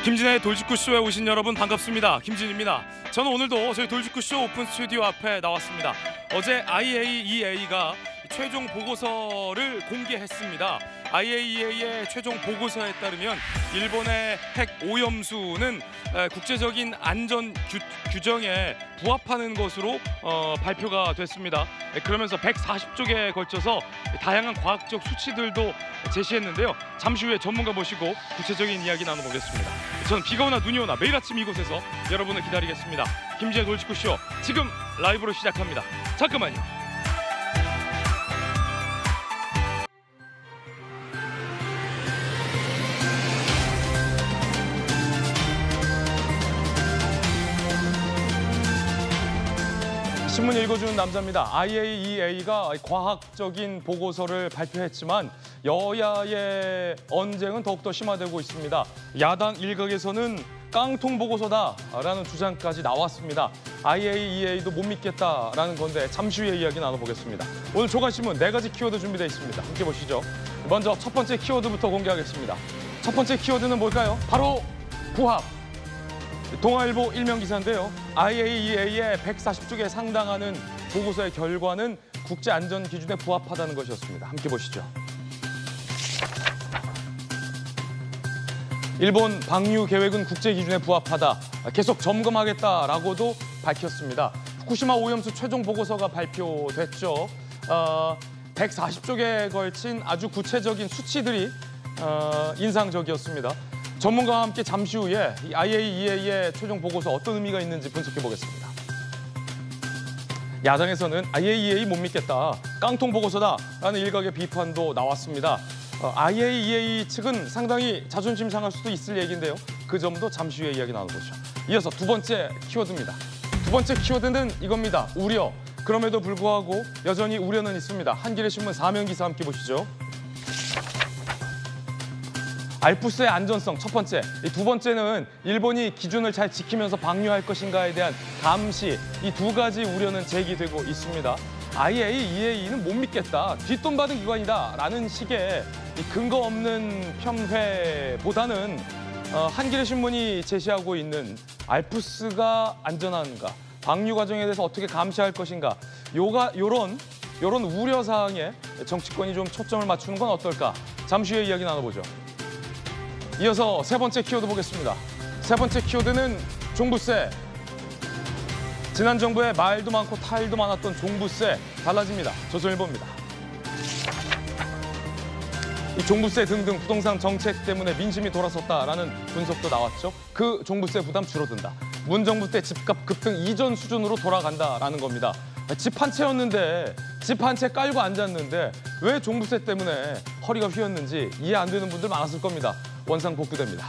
김진의 돌직구쇼에 오신 여러분 반갑습니다. 김진입니다. 저는 오늘도 저희 돌직구쇼 오픈 스튜디오 앞에 나왔습니다. 어제 IAEA가 최종 보고서를 공개했습니다. IAEA의 최종 보고서에 따르면 일본의 핵 오염수는 국제적인 안전 규정에 부합하는 것으로 발표가 됐습니다. 그러면서 140쪽에 걸쳐서 다양한 과학적 수치들도 제시했는데요. 잠시 후에 전문가 모시고 구체적인 이야기 나눠보겠습니다. 저는 비가 오나 눈이 오나 매일 아침 이곳에서 여러분을 기다리겠습니다. 김지의 돌직구쇼 지금 라이브로 시작합니다. 잠깐만요. 신문 읽어주는 남자입니다. IAEA가 과학적인 보고서를 발표했지만 여야의 언쟁은 더욱더 심화되고 있습니다. 야당 일각에서는 깡통 보고서다라는 주장까지 나왔습니다. IAEA도 못 믿겠다라는 건데 잠시 후에 이야기 나눠보겠습니다. 오늘 조간신문 4가지 키워드 준비되어 있습니다. 함께 보시죠. 먼저 첫 번째 키워드부터 공개하겠습니다. 첫 번째 키워드는 뭘까요? 바로 부합. 동아일보 일면 기사인데요. IAEA의 140쪽에 상당하는 보고서의 결과는 국제안전기준에 부합하다는 것이었습니다. 함께 보시죠. 일본 방류 계획은 국제기준에 부합하다. 계속 점검하겠다라고도 밝혔습니다. 후쿠시마 오염수 최종 보고서가 발표됐죠. 140쪽에 걸친 아주 구체적인 수치들이 인상적이었습니다. 전문가와 함께 잠시 후에 IAEA의 최종 보고서 어떤 의미가 있는지 분석해 보겠습니다. 야당에서는 IAEA 못 믿겠다, 깡통 보고서다라는 일각의 비판도 나왔습니다. IAEA 측은 상당히 자존심 상할 수도 있을 얘기인데요. 그 점도 잠시 후에 이야기 나눠보죠. 이어서 두 번째 키워드입니다. 두 번째 키워드는 이겁니다. 우려. 그럼에도 불구하고 여전히 우려는 있습니다. 한겨레 신문 4면 기사 함께 보시죠. 알프스의 안전성 첫 번째, 두 번째는 일본이 기준을 잘 지키면서 방류할 것인가에 대한 감시, 이 두 가지 우려는 제기되고 있습니다. IAEA는 못 믿겠다, 뒷돈 받은 기관이다라는 식의 근거 없는 폄훼보다는 한겨레 신문이 제시하고 있는 알프스가 안전한가, 방류 과정에 대해서 어떻게 감시할 것인가, 요런 우려 사항에 정치권이 좀 초점을 맞추는 건 어떨까? 잠시 후에 이야기 나눠보죠. 이어서 세 번째 키워드 보겠습니다. 세 번째 키워드는 종부세. 지난 정부에 말도 많고 탈도 많았던 종부세 달라집니다. 조선일보입니다. 이 종부세 등등 부동산 정책 때문에 민심이 돌아섰다라는 분석도 나왔죠. 그 종부세 부담 줄어든다. 문 정부 때 집값 급등 이전 수준으로 돌아간다라는 겁니다. 집 한 채였는데, 집 한 채 깔고 앉았는데 왜 종부세 때문에 허리가 휘었는지 이해 안 되는 분들 많았을 겁니다. 원상 복구됩니다.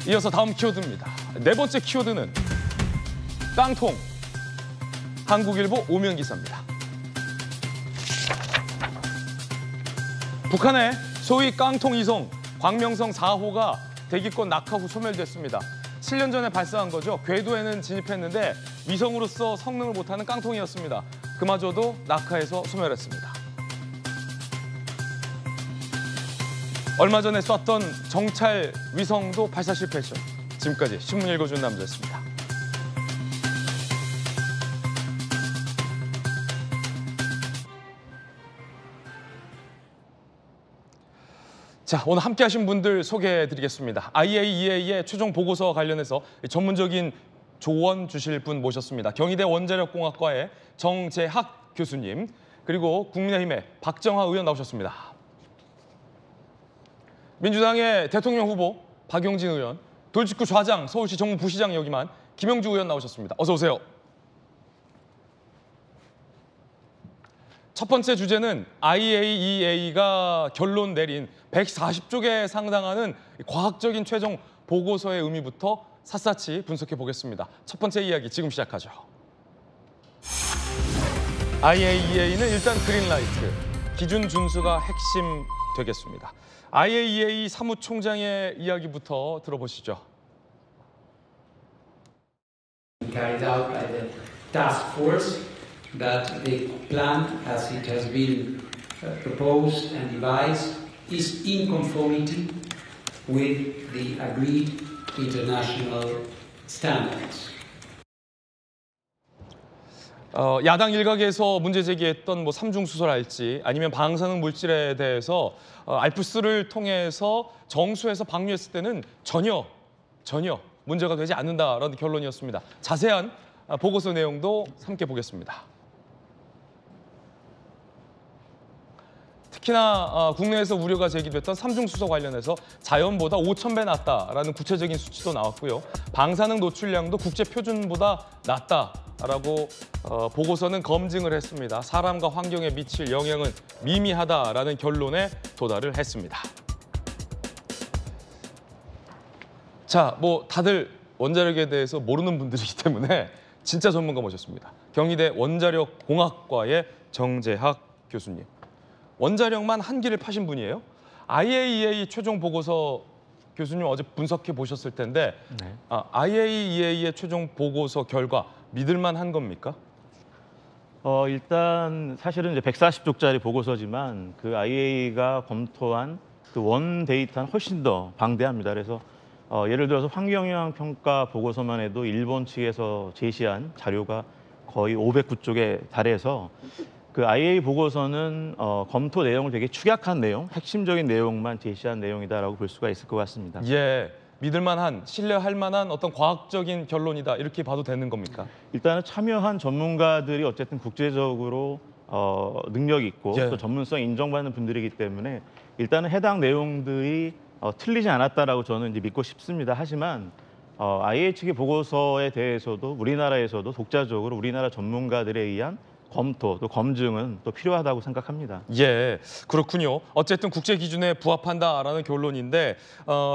이어서 다음 키워드입니다. 네 번째 키워드는 깡통. 한국일보 5면 기사입니다. 북한의 소위 깡통 이송 광명성 4호가 대기권 낙하 후 소멸됐습니다. 7년 전에 발사한 거죠. 궤도에는 진입했는데 위성으로서 성능을 못하는 깡통이었습니다. 그마저도 낙하해서 소멸했습니다. 얼마 전에 쐈던 정찰 위성도 발사 실패했죠. 지금까지 신문 읽어주는 남자였습니다. 자, 오늘 함께 하신 분들 소개해드리겠습니다. IAEA의 최종 보고서 관련해서 전문적인 조언 주실 분 모셨습니다. 경희대 원자력공학과의 정재학 교수님, 그리고 국민의힘의 박정하 의원 나오셨습니다. 민주당의 대통령 후보 박용진 의원, 돌직구 좌장 서울시 정무부시장 역임한 김영주 의원 나오셨습니다. 어서 오세요. 첫 번째 주제는 IAEA가 결론 내린 140쪽에 상당하는 과학적인 최종 보고서의 의미부터 샅샅이 분석해 보겠습니다. 첫 번째 이야기 지금 시작하죠. IAEA는 일단 그린라이트, 기준 준수가 핵심 되겠습니다. IAEA 사무총장의 이야기부터 들어보시죠. Carried out by the task force that the plan as it has been proposed and devised is in conformity with the agreed international standards. 야당 일각에서 문제 제기했던 뭐 삼중수소랄지 아니면 방사능 물질에 대해서 알프스를 통해서 정수해서 방류했을 때는 전혀 문제가 되지 않는다라는 결론이었습니다. 자세한 보고서 내용도 함께 보겠습니다. 특히나 국내에서 우려가 제기됐던 삼중수소 관련해서 자연보다 5,000배 낫다라는 구체적인 수치도 나왔고요. 방사능 노출량도 국제 표준보다 낫다라고 보고서는 검증을 했습니다. 사람과 환경에 미칠 영향은 미미하다라는 결론에 도달을 했습니다. 자, 뭐 다들 원자력에 대해서 모르는 분들이기 때문에 진짜 전문가 모셨습니다. 경희대 원자력공학과의 정재학 교수님. 원자력만 한 기를 파신 분이에요. IAEA 최종 보고서 교수님 어제 분석해 보셨을 텐데 네. IAEA의 최종 보고서 결과 믿을만한 겁니까? 일단 사실은 이제 140쪽짜리 보고서지만 그 IAEA가 검토한 그 원 데이터는 훨씬 더 방대합니다. 그래서 예를 들어서 환경영향 평가 보고서만 해도 일본 측에서 제시한 자료가 거의 509쪽에 달해서 그 IAEA 보고서는 검토 내용을 되게 축약한 내용, 핵심적인 내용만 제시한 내용이다라고 볼 수가 있을 것 같습니다. 예, 믿을만한, 신뢰할 만한 어떤 과학적인 결론이다 이렇게 봐도 되는 겁니까? 일단은 참여한 전문가들이 어쨌든 국제적으로 능력이 있고 예. 또 전문성 인정받는 분들이기 때문에 일단은 해당 내용들이 틀리지 않았다라고 저는 이제 믿고 싶습니다. 하지만 IAEA 측의 보고서에 대해서도 우리나라에서도 독자적으로 우리나라 전문가들에 의한 검토 또 검증은 또 필요하다고 생각합니다. 예, 그렇군요. 어쨌든 국제 기준에 부합한다라는 결론인데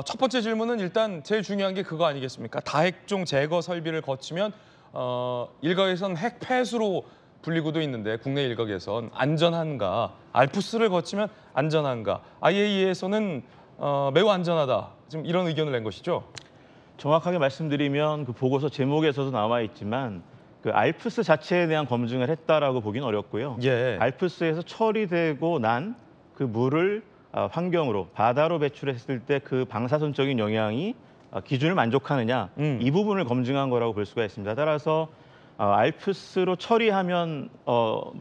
첫 번째 질문은 일단 제일 중요한 게 그거 아니겠습니까? 다핵종 제거 설비를 거치면 일각에선 핵 폐수로 불리고도 있는데 국내 일각에선 안전한가? 알프스를 거치면 안전한가? IAEA에서는 매우 안전하다. 지금 이런 의견을 낸 것이죠? 정확하게 말씀드리면 그 보고서 제목에서도 나와 있지만 그 알프스 자체에 대한 검증을 했다라고 보기는 어렵고요. 예. 알프스에서 처리되고 난 그 물을 환경으로 바다로 배출했을 때 그 방사선적인 영향이 기준을 만족하느냐 이 부분을 검증한 거라고 볼 수가 있습니다. 따라서 알프스로 처리하면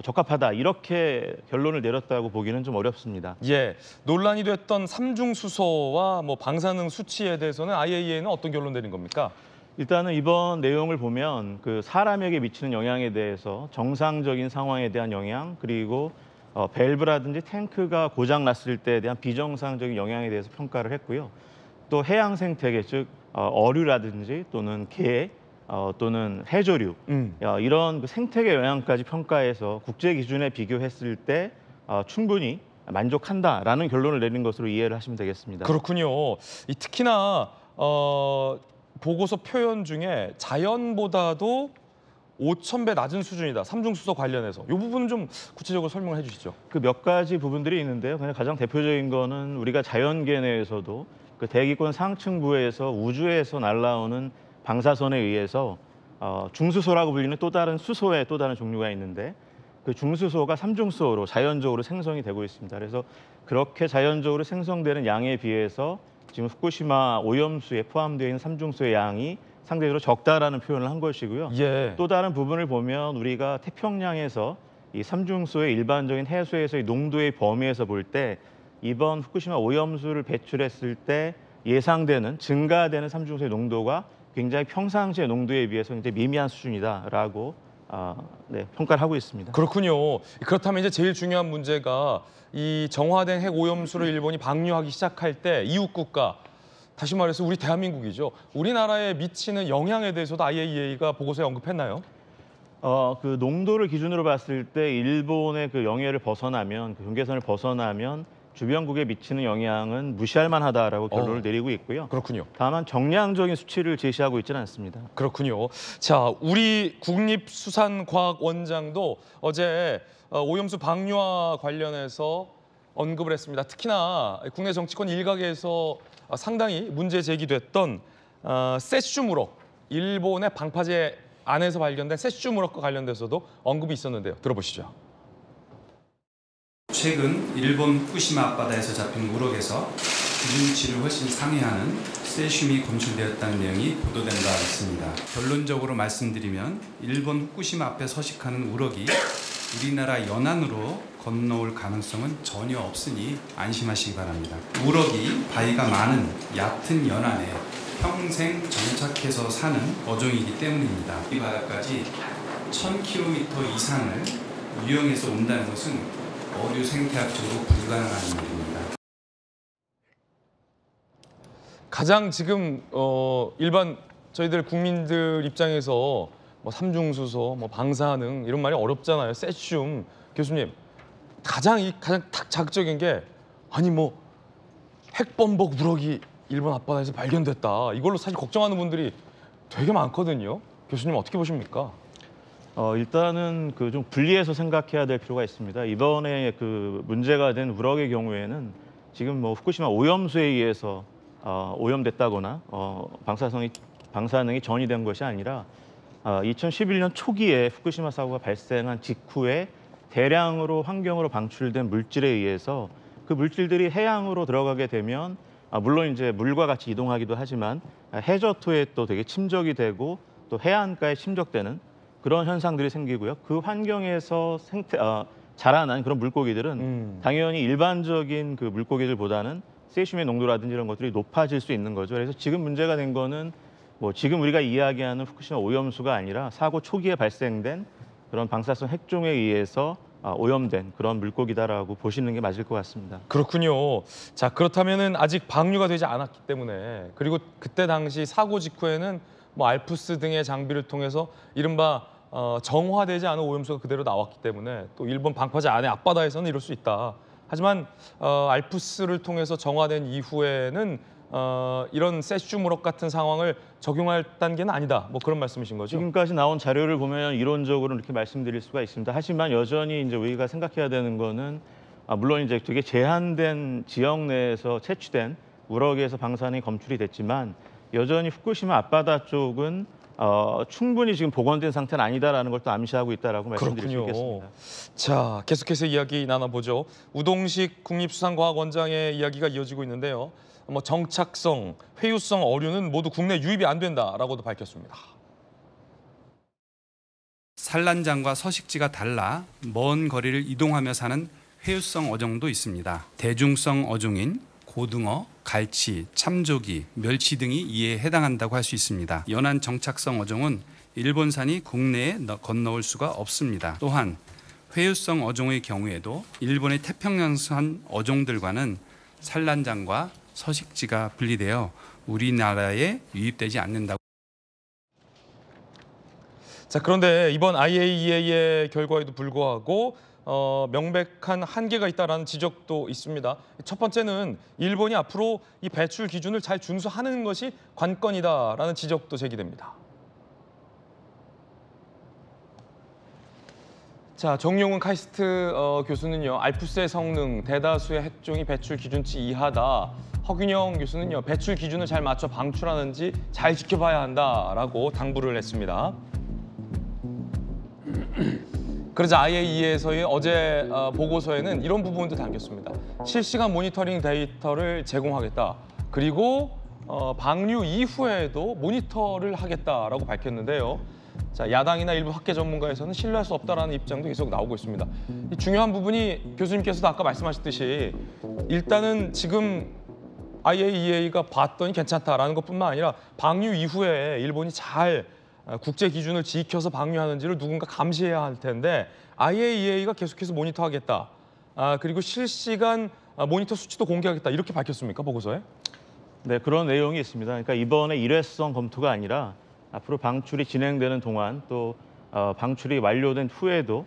적합하다 이렇게 결론을 내렸다고 보기는 좀 어렵습니다. 예, 논란이 됐던 삼중수소와 뭐 방사능 수치에 대해서는 IAEA는 어떤 결론 내린 겁니까? 일단은 이번 내용을 보면 그 사람에게 미치는 영향에 대해서 정상적인 상황에 대한 영향 그리고 밸브라든지 탱크가 고장 났을 때에 대한 비정상적인 영향에 대해서 평가를 했고요. 또 해양 생태계 즉 어류라든지 또는 개 또는 해조류 이런 그 생태계 영향까지 평가해서 국제 기준에 비교했을 때 충분히 만족한다라는 결론을 내린 것으로 이해를 하시면 되겠습니다. 그렇군요. 특히나 보고서 표현 중에 자연보다도 5,000배 낮은 수준이다. 삼중수소 관련해서. 이 부분은 좀 구체적으로 설명을 해주시죠. 그 몇 가지 부분들이 있는데요. 그냥 가장 대표적인 거는 우리가 자연계 내에서도 그 대기권 상층부에서 우주에서 날아오는 방사선에 의해서 중수소라고 불리는 또 다른 수소의 또 다른 종류가 있는데 그 중수소가 삼중수소로 자연적으로 생성이 되고 있습니다. 그래서 그렇게 자연적으로 생성되는 양에 비해서 지금 후쿠시마 오염수에 포함되어 있는 삼중수의 양이 상대적으로 적다라는 표현을 한 것이고요. 예. 또 다른 부분을 보면 우리가 태평양에서 이 삼중수의 일반적인 해수에서의 농도의 범위에서 볼 때 이번 후쿠시마 오염수를 배출했을 때 예상되는 증가되는 삼중수의 농도가 굉장히 평상시의 농도에 비해서 굉장히 미미한 수준이다라고 평가를 하고 있습니다. 그렇군요. 그렇다면 이제 제일 중요한 문제가 이 정화된 핵 오염수를 일본이 방류하기 시작할 때 이웃 국가, 다시 말해서 우리 대한민국이죠. 우리나라에 미치는 영향에 대해서도 IAEA가 보고서에 언급했나요? 그 농도를 기준으로 봤을 때 일본의 그 영해를 벗어나면 그 경계선을 벗어나면 주변국에 미치는 영향은 무시할 만하다라고 결론을 내리고 있고요. 그렇군요. 다만 정량적인 수치를 제시하고 있지는 않습니다. 그렇군요. 자, 우리 국립수산과학원장도 어제 오염수 방류와 관련해서 언급을 했습니다. 특히나 국내 정치권 일각에서 상당히 문제 제기됐던 세슘 우럭, 일본의 방파제 안에서 발견된 세슘 우럭과 관련돼서도 언급이 있었는데요. 들어보시죠. 최근 일본 후쿠시마 앞바다에서 잡힌 우럭에서 기준치를 훨씬 상회하는 세슘이 검출되었다는 내용이 보도된 바 있습니다. 결론적으로 말씀드리면 일본 후쿠시마 앞에 서식하는 우럭이 우리나라 연안으로 건너올 가능성은 전혀 없으니 안심하시기 바랍니다. 우럭이 바위가 많은 얕은 연안에 평생 정착해서 사는 어종이기 때문입니다. 이 바다까지 1000km 이상을 유영해서 온다는 것은 어류 생태학적으로 불가능한 일입니다. 가장 지금 일반 저희들 국민들 입장에서 뭐 삼중수소, 뭐 방사능 이런 말이 어렵잖아요. 세슘 교수님 가장 자극적인 게 아니 뭐 핵범벅 우럭이 일본 앞바다에서 발견됐다. 이걸로 사실 걱정하는 분들이 되게 많거든요. 교수님 어떻게 보십니까? 일단은 그 좀 분리해서 생각해야 될 필요가 있습니다. 이번에 그 문제가 된 우럭의 경우에는 지금 뭐 후쿠시마 오염수에 의해서 오염됐다거나 방사능이 전이된 것이 아니라 2011년 초기에 후쿠시마 사고가 발생한 직후에 대량으로 환경으로 방출된 물질에 의해서 그 물질들이 해양으로 들어가게 되면 물론 이제 물과 같이 이동하기도 하지만 해저토에 또 되게 침적이 되고 또 해안가에 침적되는 그런 현상들이 생기고요. 그 환경에서 자라난 그런 물고기들은 당연히 일반적인 그 물고기들보다는 세슘의 농도라든지 이런 것들이 높아질 수 있는 거죠. 그래서 지금 문제가 된 거는 뭐 지금 우리가 이야기하는 후쿠시마 오염수가 아니라 사고 초기에 발생된 그런 방사성 핵종에 의해서 오염된 그런 물고기다라고 보시는 게 맞을 것 같습니다. 그렇군요. 자, 그렇다면은 아직 방류가 되지 않았기 때문에 그리고 그때 당시 사고 직후에는 뭐 알프스 등의 장비를 통해서 이른바 정화되지 않은 오염수가 그대로 나왔기 때문에 또 일본 방파제 안에 앞바다에서는 이럴 수 있다. 하지만 알프스를 통해서 정화된 이후에는 이런 세슘 우럭 같은 상황을 적용할 단계는 아니다. 뭐 그런 말씀이신 거죠? 지금까지 나온 자료를 보면 이론적으로 이렇게 말씀드릴 수가 있습니다. 하지만 여전히 이제 우리가 생각해야 되는 거는 물론 이제 되게 제한된 지역 내에서 채취된 우럭에서 방사능이 검출이 됐지만 여전히 후쿠시마 앞바다 쪽은 충분히 지금 복원된 상태는 아니다라는 걸 또 암시하고 있다라고 말씀드릴 수 있겠습니다. 자, 계속해서 이야기 나눠보죠. 우동식 국립수산과학원장의 이야기가 이어지고 있는데요. 뭐 정착성, 회유성 어류는 모두 국내 유입이 안 된다라고도 밝혔습니다. 산란장과 서식지가 달라 먼 거리를 이동하며 사는 회유성 어종도 있습니다. 대중성 어종인 고등어, 갈치, 참조기, 멸치 등이 이에 해당한다고 할 수 있습니다. 연안 정착성 어종은 일본산이 국내에 건너올 수가 없습니다. 또한 회유성 어종의 경우에도 일본의 태평양산 어종들과는 산란장과 서식지가 분리되어 우리나라에 유입되지 않는다고. 자, 그런데 이번 IAEA의 결과에도 불구하고 명백한 한계가 있다라는 지적도 있습니다. 첫 번째는 일본이 앞으로 이 배출 기준을 잘 준수하는 것이 관건이다라는 지적도 제기됩니다. 자, 정용훈 카이스트 교수는요. 알프스의 성능, 대다수의 핵종이 배출 기준치 이하다. 허균영 교수는요. 배출 기준을 잘 맞춰 방출하는지 잘 지켜봐야 한다라고 당부를 했습니다. 그러자 IAEA에서의 어제 보고서에는 이런 부분도 담겼습니다. 실시간 모니터링 데이터를 제공하겠다. 그리고 방류 이후에도 모니터를 하겠다라고 밝혔는데요. 자, 야당이나 일부 학계 전문가에서는 신뢰할 수 없다라는 입장도 계속 나오고 있습니다. 이 중요한 부분이 교수님께서도 아까 말씀하셨듯이 일단은 지금 IAEA가 봤더니 괜찮다라는 것뿐만 아니라 방류 이후에 일본이 잘 국제 기준을 지켜서 방류하는지를 누군가 감시해야 할 텐데 IAEA가 계속해서 모니터하겠다. 그리고 실시간 모니터 수치도 공개하겠다. 이렇게 밝혔습니까? 보고서에? 네, 그런 내용이 있습니다. 그러니까 이번에 일회성 검토가 아니라 앞으로 방출이 진행되는 동안 또 방출이 완료된 후에도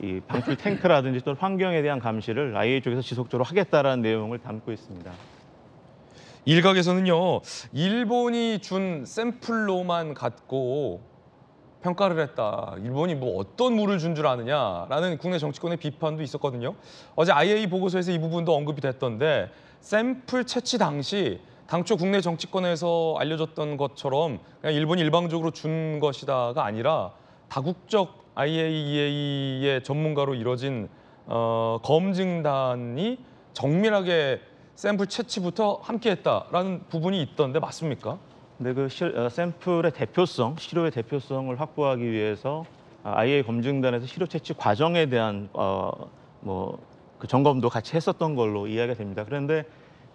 이 방출 탱크라든지 또 환경에 대한 감시를 IAEA 쪽에서 지속적으로 하겠다라는 내용을 담고 있습니다. 일각에서는요. 일본이 준 샘플로만 갖고 평가를 했다. 일본이 뭐 어떤 물을 준 줄 아느냐라는 국내 정치권의 비판도 있었거든요. 어제 IAEA 보고서에서 이 부분도 언급이 됐던데 샘플 채취 당시 당초 국내 정치권에서 알려졌던 것처럼 그냥 일본이 일방적으로 준 것이다가 아니라 다국적 IAEA의 전문가로 이뤄진 검증단이 정밀하게 샘플 채취부터 함께했다라는 부분이 있던데 맞습니까? 근데 그 샘플의 대표성, 시료의 대표성을 확보하기 위해서 IA 검증단에서 시료 채취 과정에 대한 그 점검도 같이 했었던 걸로 이해가 됩니다. 그런데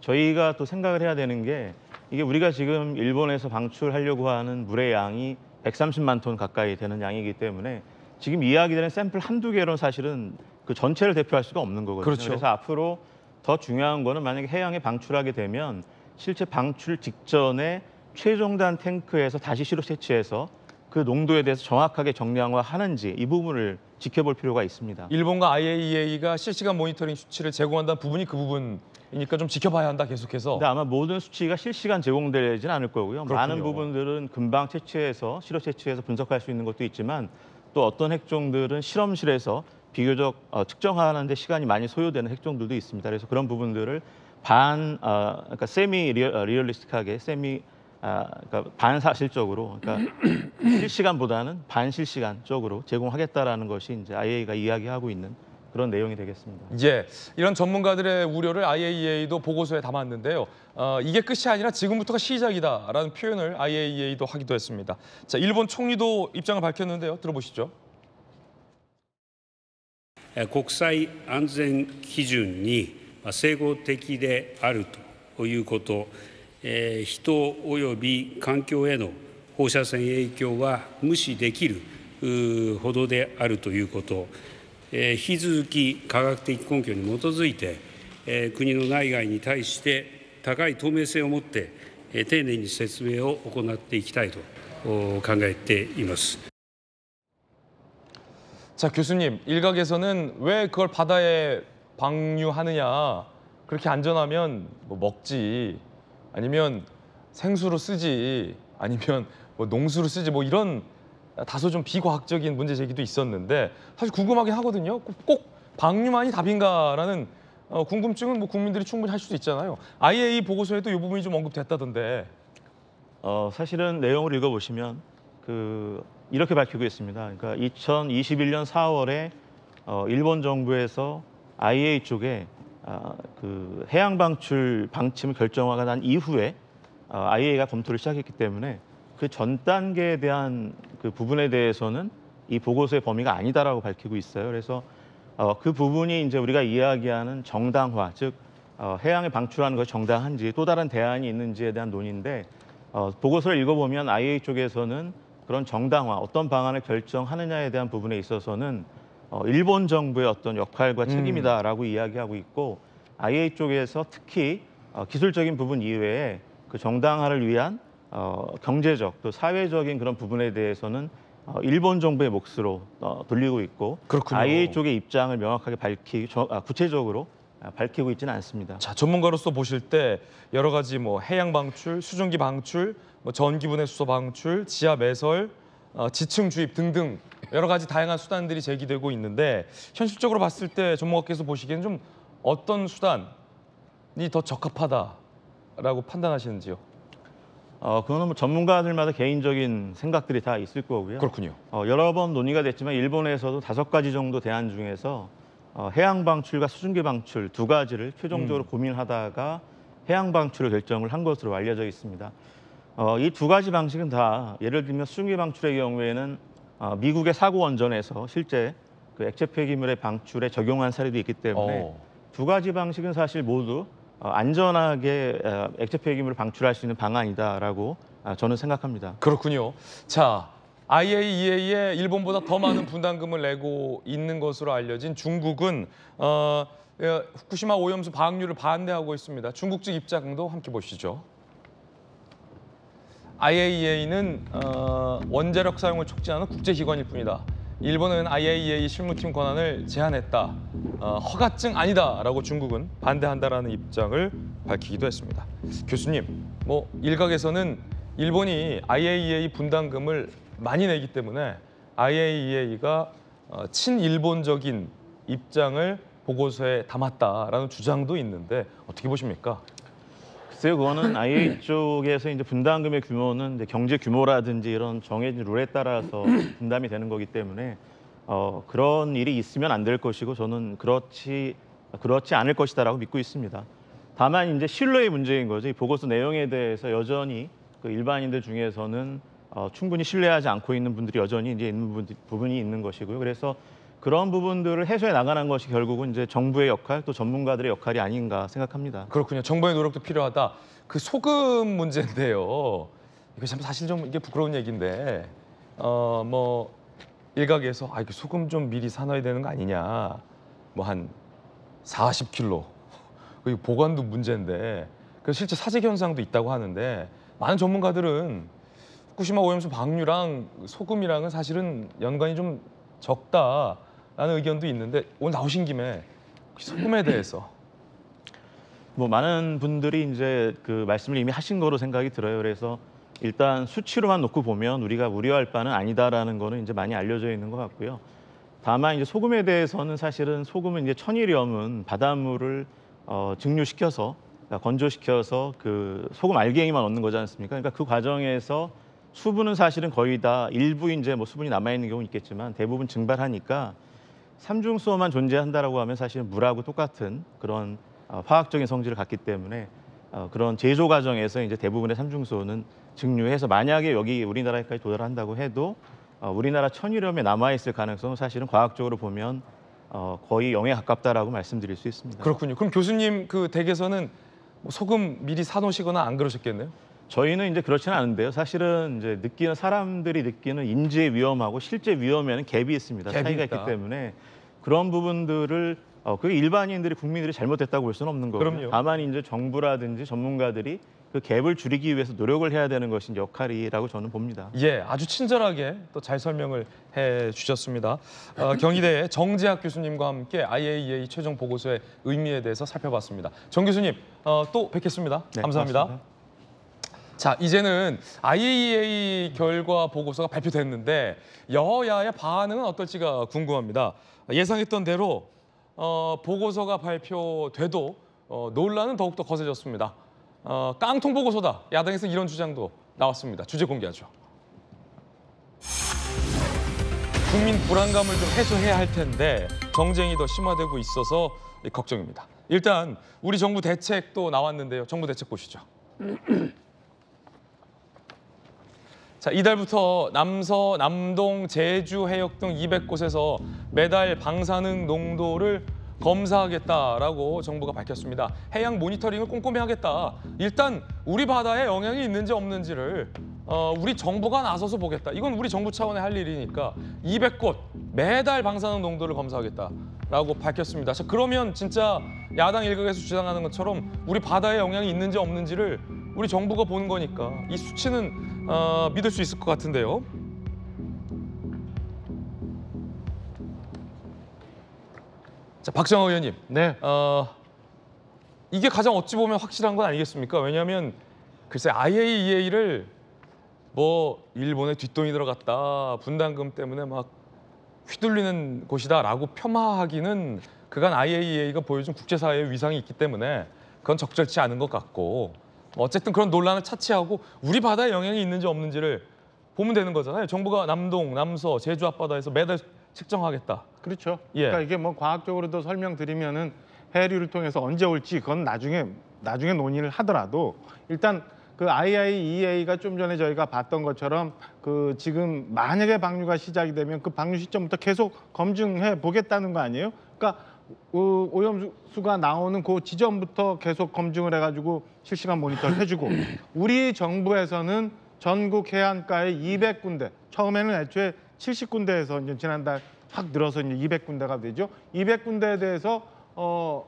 저희가 또 생각을 해야 되는 게 이게 우리가 지금 일본에서 방출하려고 하는 물의 양이 130만 톤 가까이 되는 양이기 때문에 지금 이야기되는 샘플 한두 개로는 사실은 그 전체를 대표할 수가 없는 거거든요. 그렇죠. 그래서 앞으로 더 중요한 거는 만약에 해양에 방출하게 되면 실제 방출 직전에 최종단 탱크에서 다시 시료 채취해서 그 농도에 대해서 정확하게 정량화하는지 이 부분을 지켜볼 필요가 있습니다. 일본과 IAEA가 실시간 모니터링 수치를 제공한다는 부분이 그 부분이니까 좀 지켜봐야 한다 계속해서. 근데 아마 모든 수치가 실시간 제공되지는 않을 거고요. 그렇군요. 많은 부분들은 금방 채취해서 시료 채취해서 분석할 수 있는 것도 있지만 또 어떤 핵종들은 실험실에서 비교적 측정하는 데 시간이 많이 소요되는 핵종들도 있습니다. 그래서 그런 부분들을 그러니까 세미 리얼리스틱하게 그러니까 반사실적으로, 그러니까 실시간보다는 반실시간적으로 제공하겠다라는 것이 이제 IAEA가 이야기하고 있는 그런 내용이 되겠습니다. 이런 전문가들의 우려를 IAEA도 보고서에 담았는데요. 이게 끝이 아니라 지금부터가 시작이다라는 표현을 IAEA도 하기도 했습니다. 자, 일본 총리도 입장을 밝혔는데요. 들어보시죠. 国際安全基準に整合的であるということ、人及び環境への放射線影響は無視できるほどであるということ、引き続き科学的根拠に基づいて、国の内外に対して高い透明性を持って丁寧に説明を行っていきたいと考えています。 자, 교수님, 일각에서는 왜 그걸 바다에 방류하느냐, 그렇게 안전하면 뭐 먹지, 아니면 생수로 쓰지, 아니면 뭐 농수로 쓰지, 뭐 이런 다소 좀 비과학적인 문제 제기도 있었는데 사실 궁금하긴 하거든요. 꼭 방류만이 답인가라는 궁금증은 뭐 국민들이 충분히 할 수도 있잖아요. IAEA 보고서에도 이 부분이 좀 언급됐다던데. 사실은 내용을 읽어보시면 이렇게 밝히고 있습니다. 그러니까 2021년 4월에 일본 정부에서 IAEA 쪽에 그 해양 방출 방침을 결정하고 난 이후에 IAEA가 검토를 시작했기 때문에 그 전 단계에 대한 그 부분에 대해서는 이 보고서의 범위가 아니다라고 밝히고 있어요. 그래서 그 부분이 이제 우리가 이야기하는 정당화, 즉 해양에 방출하는 것이 정당한지 또 다른 대안이 있는지에 대한 논의인데 보고서를 읽어보면 IAEA 쪽에서는 그런 정당화, 어떤 방안을 결정하느냐에 대한 부분에 있어서는 일본 정부의 어떤 역할과 책임이다라고 이야기하고 있고 IAEA 쪽에서 특히 기술적인 부분 이외에 그 정당화를 위한 경제적 또 사회적인 그런 부분에 대해서는 일본 정부의 몫으로 돌리고 있고 그렇군요. IAEA 쪽의 입장을 명확하게 구체적으로 밝히고 있지는 않습니다. 자, 전문가로서 보실 때 여러 가지 뭐 해양 방출, 수증기 방출, 뭐 전기분해 수소 방출, 지하 매설, 지층 주입 등등 여러 가지 다양한 수단들이 제기되고 있는데 현실적으로 봤을 때 전문가께서 보시기에는 좀 어떤 수단이 더 적합하다라고 판단하시는지요? 그거는 뭐 전문가들마다 개인적인 생각들이 다 있을 거고요. 그렇군요. 여러 번 논의가 됐지만 일본에서도 5가지 정도 대안 중에서 해양 방출과 수증기 방출 두 가지를 최종적으로 고민하다가 해양 방출을 결정을 한 것으로 알려져 있습니다. 이 두 가지 방식은 다 예를 들면 수증기 방출의 경우에는 미국의 사고 원전에서 실제 그 액체 폐기물의 방출에 적용한 사례도 있기 때문에 두 가지 방식은 사실 모두 안전하게 액체 폐기물을 방출할 수 있는 방안이다라고 저는 생각합니다. 그렇군요. 자, IAEA에 일본보다 더 많은 분담금을 내고 있는 것으로 알려진 중국은 후쿠시마 오염수 방류를 반대하고 있습니다. 중국 측 입장도 함께 보시죠. IAEA는 원자력 사용을 촉진하는 국제기관일 뿐이다. 일본은 IAEA 실무팀 권한을 제한했다. 허가증 아니다라고 중국은 반대한다라는 입장을 밝히기도 했습니다. 교수님, 뭐 일각에서는 일본이 IAEA 분담금을 많이 내기 때문에 IAEA가 친일본적인 입장을 보고서에 담았다라는 주장도 있는데 어떻게 보십니까? 글쎄요, 그거는 IAEA 쪽에서 이제 분담금의 규모는 이제 경제 규모라든지 이런 정해진 룰에 따라서 분담이 되는 거기 때문에 그런 일이 있으면 안 될 것이고 저는 그렇지 않을 것이다라고 믿고 있습니다. 다만 이제 신뢰의 문제인 거죠. 이 보고서 내용에 대해서 여전히 그 일반인들 중에서는 충분히 신뢰하지 않고 있는 분들이 여전히 이제 있는 부분이 있는 것이고요. 그래서 그런 부분들을 해소해 나가는 것이 결국은 이제 정부의 역할 또 전문가들의 역할이 아닌가 생각합니다. 그렇군요. 정부의 노력도 필요하다. 그 소금 문제인데요. 이거 참 사실 좀 이게 부끄러운 얘기인데 뭐 일각에서 이거 소금 좀 미리 사놔야 되는 거 아니냐. 뭐 한 40kg. 그 보관도 문제인데. 그래서 실제 사재 현상도 있다고 하는데 많은 전문가들은 후쿠시마 오염수 방류랑 소금이랑은 사실은 연관이 좀 적다라는 의견도 있는데 오늘 나오신 김에 소금에 대해서 뭐 많은 분들이 이제 그 말씀을 이미 하신 거로 생각이 들어요. 그래서 일단 수치로만 놓고 보면 우리가 우려할 바는 아니다라는 거는 이제 많이 알려져 있는 것 같고요. 다만 이제 소금에 대해서는 사실은 소금은 이제 천일염은 바닷물을 증류시켜서 그러니까 건조시켜서 그 소금 알갱이만 얻는 거지 않습니까? 그러니까 그 과정에서 수분은 사실은 거의 다 일부 이제 뭐 수분이 남아 있는 경우는 있겠지만 대부분 증발하니까 삼중수소만 존재한다라고 하면 사실 물하고 똑같은 그런 화학적인 성질을 갖기 때문에 그런 제조 과정에서 이제 대부분의 삼중수소는 증류해서 만약에 여기 우리나라까지 도달한다고 해도 우리나라 천일염에 남아 있을 가능성은 사실은 과학적으로 보면 거의 0에 가깝다라고 말씀드릴 수 있습니다. 그렇군요. 그럼 교수님 그 댁에서는 뭐 소금 미리 사놓으시거나 안 그러셨겠네요? 저희는 이제 그렇지는 않은데요. 사실은 이제 사람들이 느끼는 인지의 위험하고 실제 위험에는 갭이 있습니다. 갭이 차이가 있다. 있기 때문에 그런 부분들을 그게 일반인들이 국민들이 잘못됐다고 볼 수는 없는 거고요. 그럼요. 다만 이제 정부라든지 전문가들이 그 갭을 줄이기 위해서 노력을 해야 되는 것이 역할이라고 저는 봅니다. 예, 아주 친절하게 또 잘 설명을 해주셨습니다. 경희대의 정재학 교수님과 함께 IAEA 최종 보고서의 의미에 대해서 살펴봤습니다. 정 교수님, 또 뵙겠습니다. 네, 감사합니다. 고맙습니다. 자, 이제는 IAEA 결과 보고서가 발표됐는데 여야의 반응은 어떨지가 궁금합니다. 예상했던 대로 보고서가 발표돼도 논란은 더욱더 거세졌습니다. 깡통 보고서다. 야당에서 이런 주장도 나왔습니다. 주제 공개하죠. 국민 불안감을 좀 해소해야 할 텐데 정쟁이 더 심화되고 있어서 걱정입니다. 일단 우리 정부 대책도 나왔는데요. 정부 대책 보시죠. 자, 이달부터 남서, 남동, 제주, 해역 등 200곳에서 매달 방사능 농도를 검사하겠다라고 정부가 밝혔습니다. 해양 모니터링을 꼼꼼히 하겠다. 일단 우리 바다에 영향이 있는지 없는지를 우리 정부가 나서서 보겠다. 이건 우리 정부 차원의 할 일이니까 200곳 매달 방사능 농도를 검사하겠다라고 밝혔습니다. 자, 그러면 진짜 야당 일각에서 주장하는 것처럼 우리 바다에 영향이 있는지 없는지를 우리 정부가 보는 거니까 이 수치는 믿을 수 있을 것 같은데요. 자, 박정호 의원님. 네. 이게 가장 어찌 보면 확실한 건 아니겠습니까? 왜냐하면 글쎄 IAEA를 뭐 일본에 뒷돈이 들어갔다, 분담금 때문에 막 휘둘리는 곳이다라고 폄하하기는 그간 IAEA가 보여준 국제사회의 위상이 있기 때문에 그건 적절치 않은 것 같고 어쨌든 그런 논란을 차치하고 우리 바다에 영향이 있는지 없는지를 보면 되는 거잖아요. 정부가 남동, 남서, 제주 앞바다에서 매달 측정하겠다. 그렇죠. 예. 그러니까 이게 뭐 과학적으로도 설명드리면은 해류를 통해서 언제 올지 그건 나중에 논의를 하더라도 일단 그 IAEA가 좀 전에 저희가 봤던 것처럼 그 지금 만약에 방류가 시작이 되면 그 방류 시점부터 계속 검증해 보겠다는 거 아니에요? 그러니까 오염수가 나오는 그 지점부터 계속 검증을 해가지고 실시간 모니터를 해주고 우리 정부에서는 전국 해안가에 200군데 처음에는 애초에 70군데에서 이제 지난달 확 늘어서 이제 200군데가 되죠. 200군데에 대해서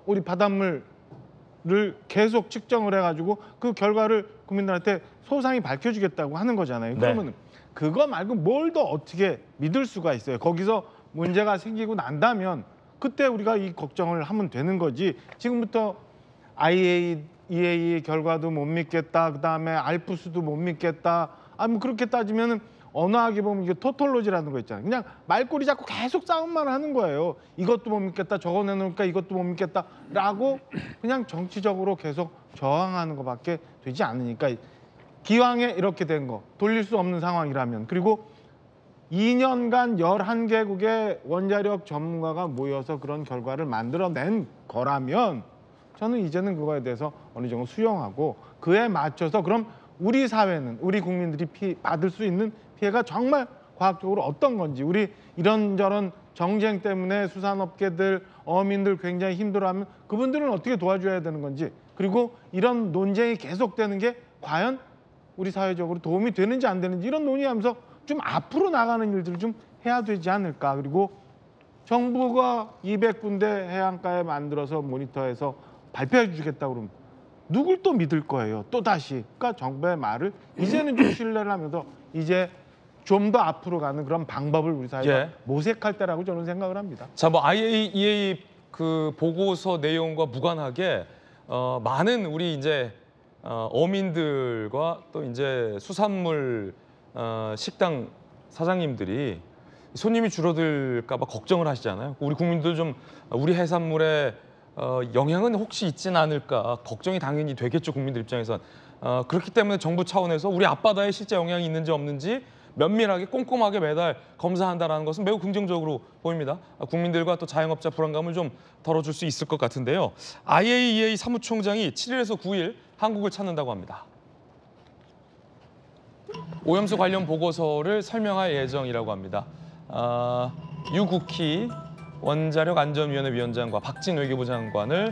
우리 바닷물을 계속 측정을 해가지고 그 결과를 국민들한테 소상히 밝혀주겠다고 하는 거잖아요. 네. 그러면 그거 말고 뭘 더 어떻게 믿을 수가 있어요. 거기서 문제가 생기고 난다면 그때 우리가 이 걱정을 하면 되는 거지. 지금부터 IAEA 결과도 못 믿겠다. 그다음에 알프스도 못 믿겠다. 뭐 그렇게 따지면은 언어학에 보면 이게 토톨로지라는 거 있잖아요. 그냥 말꼬리 잡고 계속 싸움만 하는 거예요. 이것도 못 믿겠다. 저거 내놓으니까 이것도 못 믿겠다라고 그냥 정치적으로 계속 저항하는 것밖에 되지 않으니까 기왕에 이렇게 된 거 돌릴 수 없는 상황이라면 그리고 2년간 11개국의 원자력 전문가가 모여서 그런 결과를 만들어낸 거라면 저는 이제는 그거에 대해서 어느 정도 수용하고 그에 맞춰서 그럼 우리 사회는 우리 국민들이 받을 수 있는 피해가 정말 과학적으로 어떤 건지 우리 이런저런 정쟁 때문에 수산업계들, 어민들 굉장히 힘들어하면 그분들은 어떻게 도와줘야 되는 건지 그리고 이런 논쟁이 계속되는 게 과연 우리 사회적으로 도움이 되는지 안 되는지 이런 논의하면서 좀 앞으로 나가는 일들을 좀 해야 되지 않을까. 그리고 정부가 200군데 해안가에 만들어서 모니터해서 발표해 주겠다고 그러면 누굴 또 믿을 거예요. 또 다시. 그러니까 정부의 말을 이제는 좀 신뢰를 하면서 이제 좀 더 앞으로 가는 그런 방법을 우리 사회가 예. 모색할 때라고 저는 생각을 합니다. 자, 뭐 IAEA 그 보고서 내용과 무관하게 많은 우리 이제 어민들과 또 이제 수산물 식당 사장님들이 손님이 줄어들까 봐 걱정을 하시잖아요. 우리 국민들 좀 우리 해산물에 영향은 혹시 있지는 않을까 걱정이 당연히 되겠죠, 국민들 입장에선. 그렇기 때문에 정부 차원에서 우리 앞바다에 실제 영향이 있는지 없는지 면밀하게 꼼꼼하게 매달 검사한다는 것은 매우 긍정적으로 보입니다. 국민들과 또 자영업자 불안감을 좀 덜어줄 수 있을 것 같은데요. IAEA 사무총장이 7일에서 9일 한국을 찾는다고 합니다. 오염수 관련 보고서를 설명할 예정이라고 합니다. 유국희 원자력안전위원회 위원장과 박진 외교부 장관을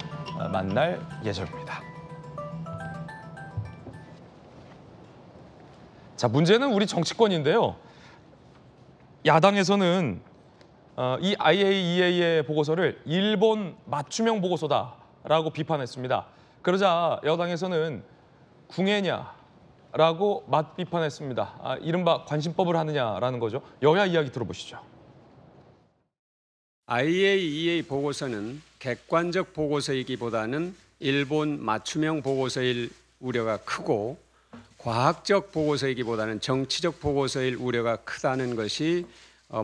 만날 예정입니다. 자, 문제는 우리 정치권인데요. 야당에서는 이 IAEA의 보고서를 일본 맞춤형 보고서다라고 비판했습니다. 그러자 여당에서는 궁예냐라고 맞비판했습니다. 이른바 관심법을 하느냐라는 거죠. 여야 이야기 들어보시죠. IAEA 보고서는 객관적 보고서이기보다는 일본 맞춤형 보고서일 우려가 크고 과학적 보고서이기보다는 정치적 보고서일 우려가 크다는 것이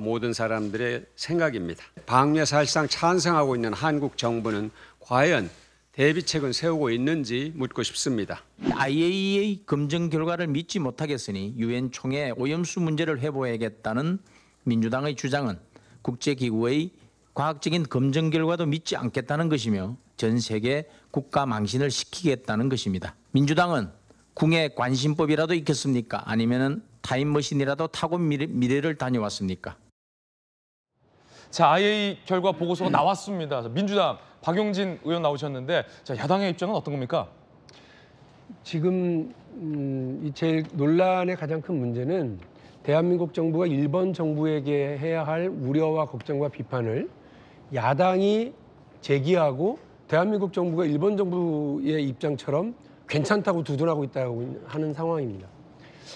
모든 사람들의 생각입니다. 방류에 사실상 찬성하고 있는 한국 정부는 과연 대비책은 세우고 있는지 묻고 싶습니다. IAEA 검증 결과를 믿지 못하겠으니 유엔 총회 오염수 문제를 회부해야겠다는 민주당의 주장은 국제기구의 과학적인 검증 결과도 믿지 않겠다는 것이며 전 세계 국가 망신을 시키겠다는 것입니다. 민주당은 궁예 관심법이라도 있겠습니까? 아니면은 타임머신이라도 타고 미래를 다녀왔습니까? 자, IAEA 결과 보고서가 나왔습니다. 민주당 박용진 의원 나오셨는데 자, 야당의 입장은 어떤 겁니까? 지금 이 제일 논란의 가장 큰 문제는 대한민국 정부가 일본 정부에게 해야 할 우려와 걱정과 비판을 야당이 제기하고 대한민국 정부가 일본 정부의 입장처럼 괜찮다고 두둔하고 있다고 하는 상황입니다.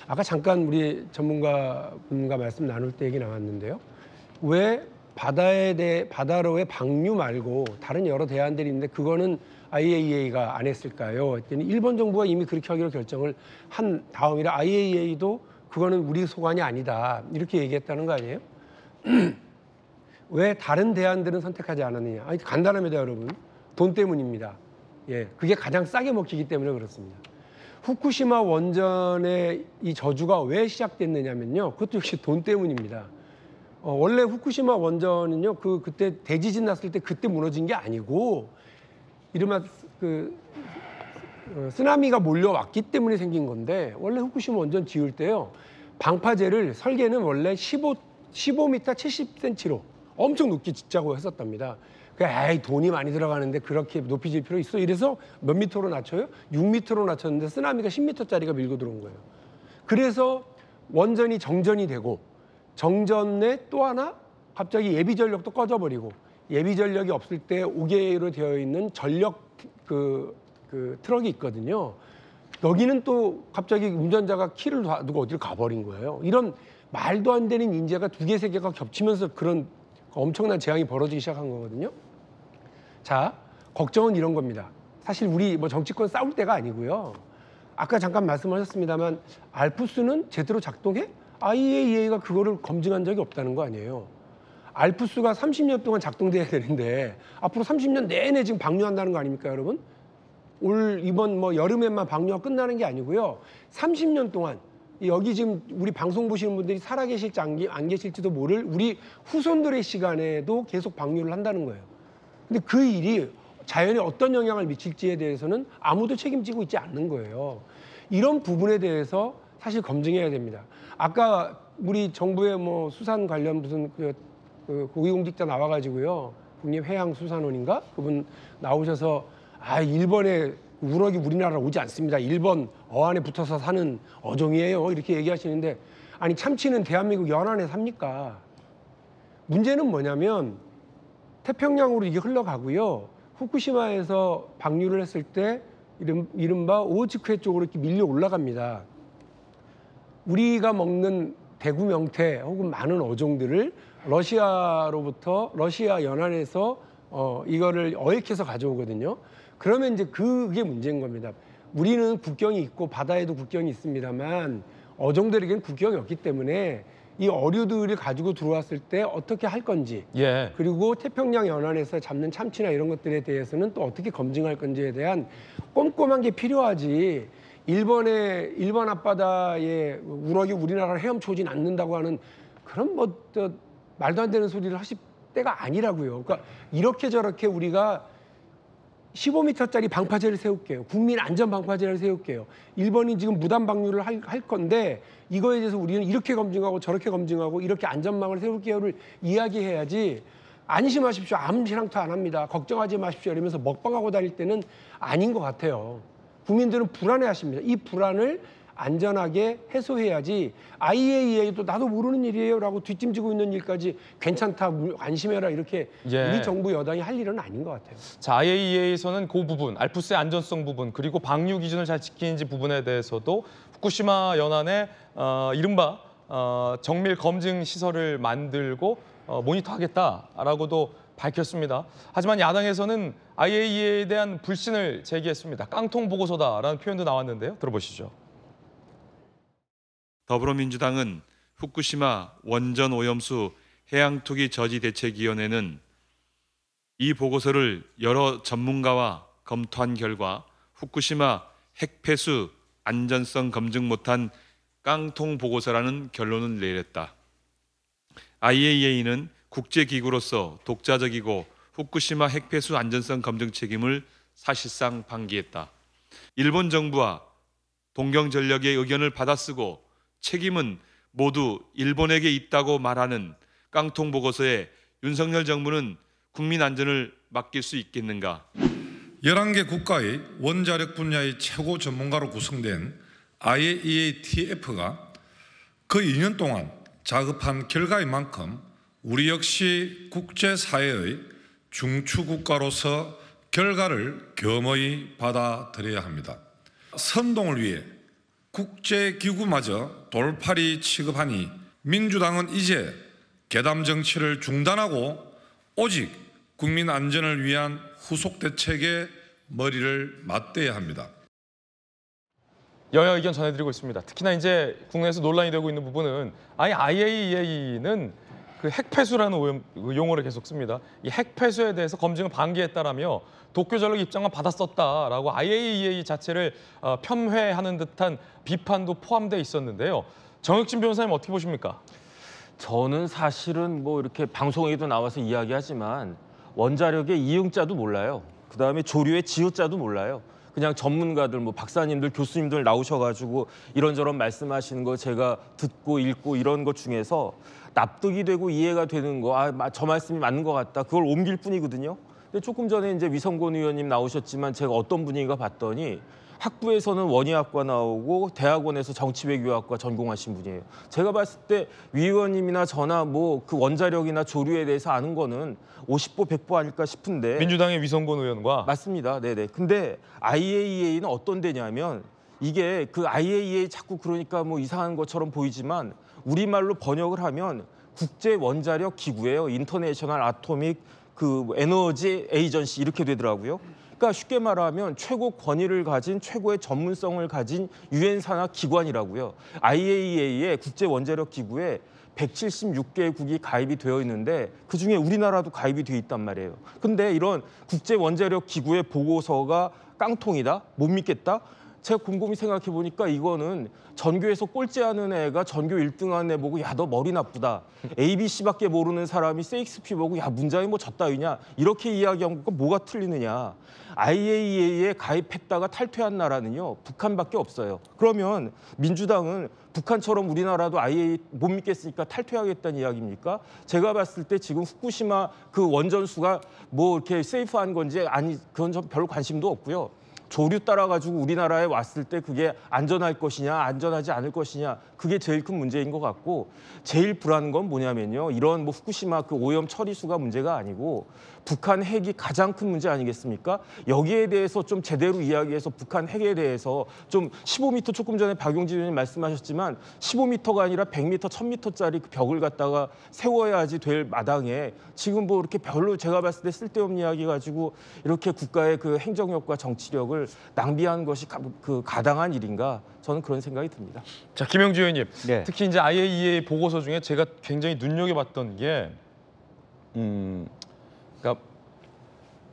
아까 잠깐 우리 전문가분과 말씀 나눌 때 얘기 나왔는데요. 왜 바다로의 방류 말고 다른 여러 대안들이 있는데 그거는 IAEA가 안 했을까요? 했더니 일본 정부가 이미 그렇게 하기로 결정을 한 다음이라 IAEA도 그거는 우리 소관이 아니다. 이렇게 얘기했다는 거 아니에요? 왜 다른 대안들은 선택하지 않았느냐? 아니, 간단합니다, 여러분. 돈 때문입니다. 예, 그게 가장 싸게 먹히기 때문에 그렇습니다. 후쿠시마 원전의 이 저주가 왜 시작됐느냐면요. 그것도 역시 돈 때문입니다. 원래 후쿠시마 원전은요, 그때 대지진 났을 때 그때 무너진 게 아니고 이른바 쓰나미가 몰려왔기 때문에 생긴 건데 원래 후쿠시마 원전 지을 때요. 방파제를 설계는 원래 15m 70cm로 엄청 높게 짓자고 했었답니다. 에이, 돈이 많이 들어가는데 그렇게 높이 질 필요 있어? 이래서 몇 미터로 낮춰요? 6m로 낮췄는데 쓰나미가 10m짜리가 밀고 들어온 거예요. 그래서 원전이 정전이 되고 정전에 또 하나 갑자기 예비 전력도 꺼져버리고 예비 전력이 없을 때 5개로 되어 있는 전력 트럭이 있거든요. 여기는 또 갑자기 운전자가 키를 놔두고 어디로 가버린 거예요. 이런 말도 안 되는 인재가 2개, 3개가 겹치면서 그런 엄청난 재앙이 벌어지기 시작한 거거든요. 자, 걱정은 이런 겁니다. 사실 우리 뭐 정치권 싸울 때가 아니고요. 아까 잠깐 말씀하셨습니다만 알프스는 제대로 작동해? IAEA가 그거를 검증한 적이 없다는 거 아니에요. 알프스가 30년 동안 작동돼야 되는데 앞으로 30년 내내 지금 방류한다는 거 아닙니까, 여러분? 이번 여름에만 방류가 끝나는 게 아니고요. 30년 동안 여기 지금 우리 방송 보시는 분들이 살아계실지 안 계실지도 모를 우리 후손들의 시간에도 계속 방류를 한다는 거예요. 근데 그 일이 자연에 어떤 영향을 미칠지에 대해서는 아무도 책임지고 있지 않는 거예요. 이런 부분에 대해서 사실 검증해야 됩니다. 아까 우리 정부의 뭐 수산 관련 무슨 그 고위공직자 나와가지고요, 국립해양수산원인가 그분 나오셔서 일본에 우럭이 우리나라로 오지 않습니다. 일본 어안에 붙어서 사는 어종이에요. 이렇게 얘기하시는데, 아니 참치는 대한민국 연안에 삽니까? 문제는 뭐냐면 태평양으로 이게 흘러가고요. 후쿠시마에서 방류를 했을 때 이른바 오호츠크해 쪽으로 이렇게 밀려 올라갑니다. 우리가 먹는 대구 명태 혹은 많은 어종들을 러시아로부터 러시아 연안에서 이거를 어획해서 가져오거든요. 그러면 이제 그게 문제인 겁니다. 우리는 국경이 있고 바다에도 국경이 있습니다만 어종들에게는 국경이 없기 때문에 이 어류들을 가지고 들어왔을 때 어떻게 할 건지, 예. 그리고 태평양 연안에서 잡는 참치나 이런 것들에 대해서는 또 어떻게 검증할 건지에 대한 꼼꼼한 게 필요하지. 일본 앞바다에 우럭이 우리나라를 헤엄쳐오진 않는다고 하는 그런 말도 안 되는 소리를 하실 때가 아니라고요. 그러니까 이렇게 저렇게 우리가 15m짜리 방파제를 세울게요. 국민 안전 방파제를 세울게요. 일본이 지금 무단 방류를 할 건데 이거에 대해서 우리는 이렇게 검증하고 저렇게 검증하고 이렇게 안전망을 세울게요를 이야기해야지. 안심하십시오. 아무 실랑도 안 합니다. 걱정하지 마십시오. 이러면서 먹방하고 다닐 때는 아닌 것 같아요. 국민들은 불안해하십니다. 이 불안을 안전하게 해소해야지 IAEA도 나도 모르는 일이에요라고 뒷짐지고 있는 일까지 괜찮다, 안심해라 이렇게 예. 우리 정부 여당이 할 일은 아닌 것 같아요. 자, IAEA에서는 그 부분, 알프스의 안전성 부분, 그리고 방류 기준을 잘 지키는지 부분에 대해서도 후쿠시마 연안에 이른바 정밀 검증 시설을 만들고 모니터하겠다라고도 밝혔습니다. 하지만 야당에서는 IAEA에 대한 불신을 제기했습니다. 깡통 보고서다라는 표현도 나왔는데요. 들어보시죠. 더불어민주당은 후쿠시마 원전 오염수 해양투기 저지대책위원회는 이 보고서를 여러 전문가와 검토한 결과 후쿠시마 핵폐수 안전성 검증 못한 깡통 보고서라는 결론을 내렸다. IAEA는 국제기구로서 독자적이고 후쿠시마 핵폐수 안전성 검증 책임을 사실상 방기했다. 일본 정부와 동경전력의 의견을 받아쓰고 책임은 모두 일본에게 있다고 말하는 깡통 보고서에 윤석열 정부는 국민 안전을 맡길 수 있겠는가? 11개 국가의 원자력 분야의 최고 전문가로 구성된 IAEA-TF가 거의 2년 동안 작업한 결과인 만큼 우리 역시 국제사회의 중추국가로서 결과를 겸허히 받아들여야 합니다. 선동을 위해 국제기구마저 돌팔이 취급하니 민주당은 이제 괴담 정치를 중단하고 오직 국민 안전을 위한 후속 대책에 머리를 맞대야 합니다. 여야 의견 전해드리고 있습니다. 특히나 이제 국내에서 논란이 되고 있는 부분은 IAEA는 그 핵폐수라는 용어를 계속 씁니다. 이 핵폐수에 대해서 검증을 방기했다라며 도쿄전력 입장만 받았었다라고 IAEA 자체를 폄훼하는 듯한 비판도 포함되어 있었는데요. 정혁진 변호사님 어떻게 보십니까? 저는 사실은 뭐 이렇게 방송에도 나와서 이야기하지만 원자력의 이응자도 몰라요. 그다음에 조류의 지읒자도 몰라요. 그냥 전문가들, 뭐 박사님들, 교수님들 나오셔가지고 이런저런 말씀하시는 거 제가 듣고 읽고 이런 것 중에서 납득이 되고 이해가 되는 거, 저 말씀이 맞는 것 같다. 그걸 옮길 뿐이거든요. 근데 조금 전에 이제 위성곤 의원님 나오셨지만 제가 어떤 분인가 봤더니 학부에서는 원의학과 나오고 대학원에서 정치외교학과 전공하신 분이에요. 제가 봤을 때 위 의원님이나 저나 뭐 그 원자력이나 조류에 대해서 아는 거는 50보 100보 아닐까 싶은데. 민주당의 위성곤 의원과. 맞습니다. 네네. 근데 IAEA는 어떤 데냐면 이게 그 IAEA 자꾸 그러니까 뭐 이상한 것처럼 보이지만 우리말로 번역을 하면 국제 원자력 기구예요. 인터내셔널 아토믹 그 에너지 에이전시 이렇게 되더라고요. 그러니까 쉽게 말하면 최고 권위를 가진 최고의 전문성을 가진 유엔 산하 기관이라고요. IAEA의 국제 원자력 기구에 176개국이 가입이 되어 있는데 그중에 우리나라도 가입이 돼 있단 말이에요. 근데 이런 국제 원자력 기구의 보고서가 깡통이다? 못 믿겠다? 제가 곰곰이 생각해 보니까 이거는 전교에서 꼴찌하는 애가 전교 1등하는 애 보고 야, 너 머리 나쁘다. ABC밖에 모르는 사람이 세익스피어 보고 야, 문장이 뭐 졌다위냐. 이렇게 이야기한 거 뭐가 틀리느냐. IAEA에 가입했다가 탈퇴한 나라는요, 북한밖에 없어요. 그러면 민주당은 북한처럼 우리나라도 IAEA 못 믿겠으니까 탈퇴하겠다는 이야기입니까? 제가 봤을 때 지금 후쿠시마 그 원전수가 뭐 이렇게 세이프한 건지 아니, 그건 저 별로 관심도 없고요. 조류 따라가지고 우리나라에 왔을 때 그게 안전할 것이냐 안전하지 않을 것이냐, 그게 제일 큰 문제인 것 같고, 제일 불안한 건 뭐냐면요, 이런 뭐 후쿠시마 그 오염 처리수가 문제가 아니고 북한 핵이 가장 큰 문제 아니겠습니까? 여기에 대해서 좀 제대로 이야기해서 북한 핵에 대해서 좀 15m, 조금 전에 박용진 의원님 말씀하셨지만 15m가 아니라 100m, 1000m짜리 그 벽을 갖다가 세워야지 될 마당에 지금 뭐 이렇게 별로 제가 봤을 때 쓸데없는 이야기 가지고 이렇게 국가의 그 행정력과 정치력을 낭비한 것이 가당한 일인가? 저는 그런 생각이 듭니다. 자, 김영주 의원님, 네. 특히 이제 IAEA 보고서 중에 제가 굉장히 눈여겨봤던 게, 그러니까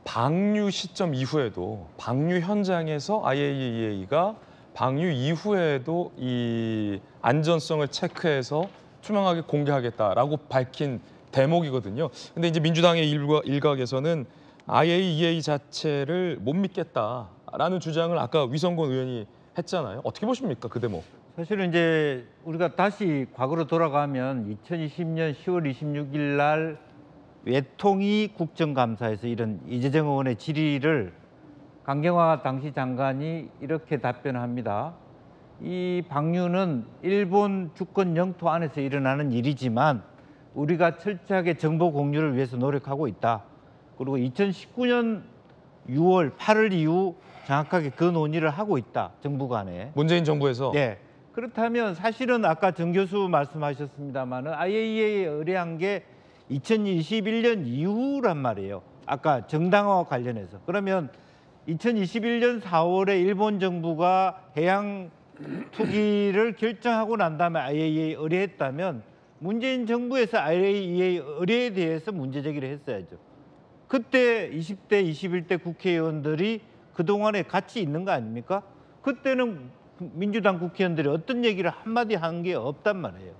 방류 시점 이후에도 방류 현장에서 IAEA가 방류 이후에도 이 안전성을 체크해서 투명하게 공개하겠다라고 밝힌 대목이거든요. 근데 이제 민주당의 일각에서는 IAEA 자체를 못 믿겠다라는 주장을 아까 위성곤 의원이 했잖아요. 어떻게 보십니까, 그 대목? 사실은 이제 우리가 다시 과거로 돌아가면 2020년 10월 26일 날 외통위 국정감사에서 이런 이재정 의원의 질의를 강경화 당시 장관이 이렇게 답변합니다. 이 방류는 일본 주권 영토 안에서 일어나는 일이지만 우리가 철저하게 정보 공유를 위해서 노력하고 있다. 그리고 2019년 6월, 8월 이후 정확하게 그 논의를 하고 있다. 정부 간에. 문재인 정부에서? 네. 그렇다면 사실은 아까 정 교수 말씀하셨습니다마는 IAEA에 의뢰한 게 2021년 이후란 말이에요. 아까 정당화와 관련해서. 그러면 2021년 4월에 일본 정부가 해양 투기를 결정하고 난 다음에 IAEA에 의뢰했다면 문재인 정부에서 IAEA 의뢰에 대해서 문제 제기를 했어야죠. 그때 20대, 21대 국회의원들이 그동안에 같이 있는 거 아닙니까? 그때는 민주당 국회의원들이 어떤 얘기를 한마디 한 게 없단 말이에요.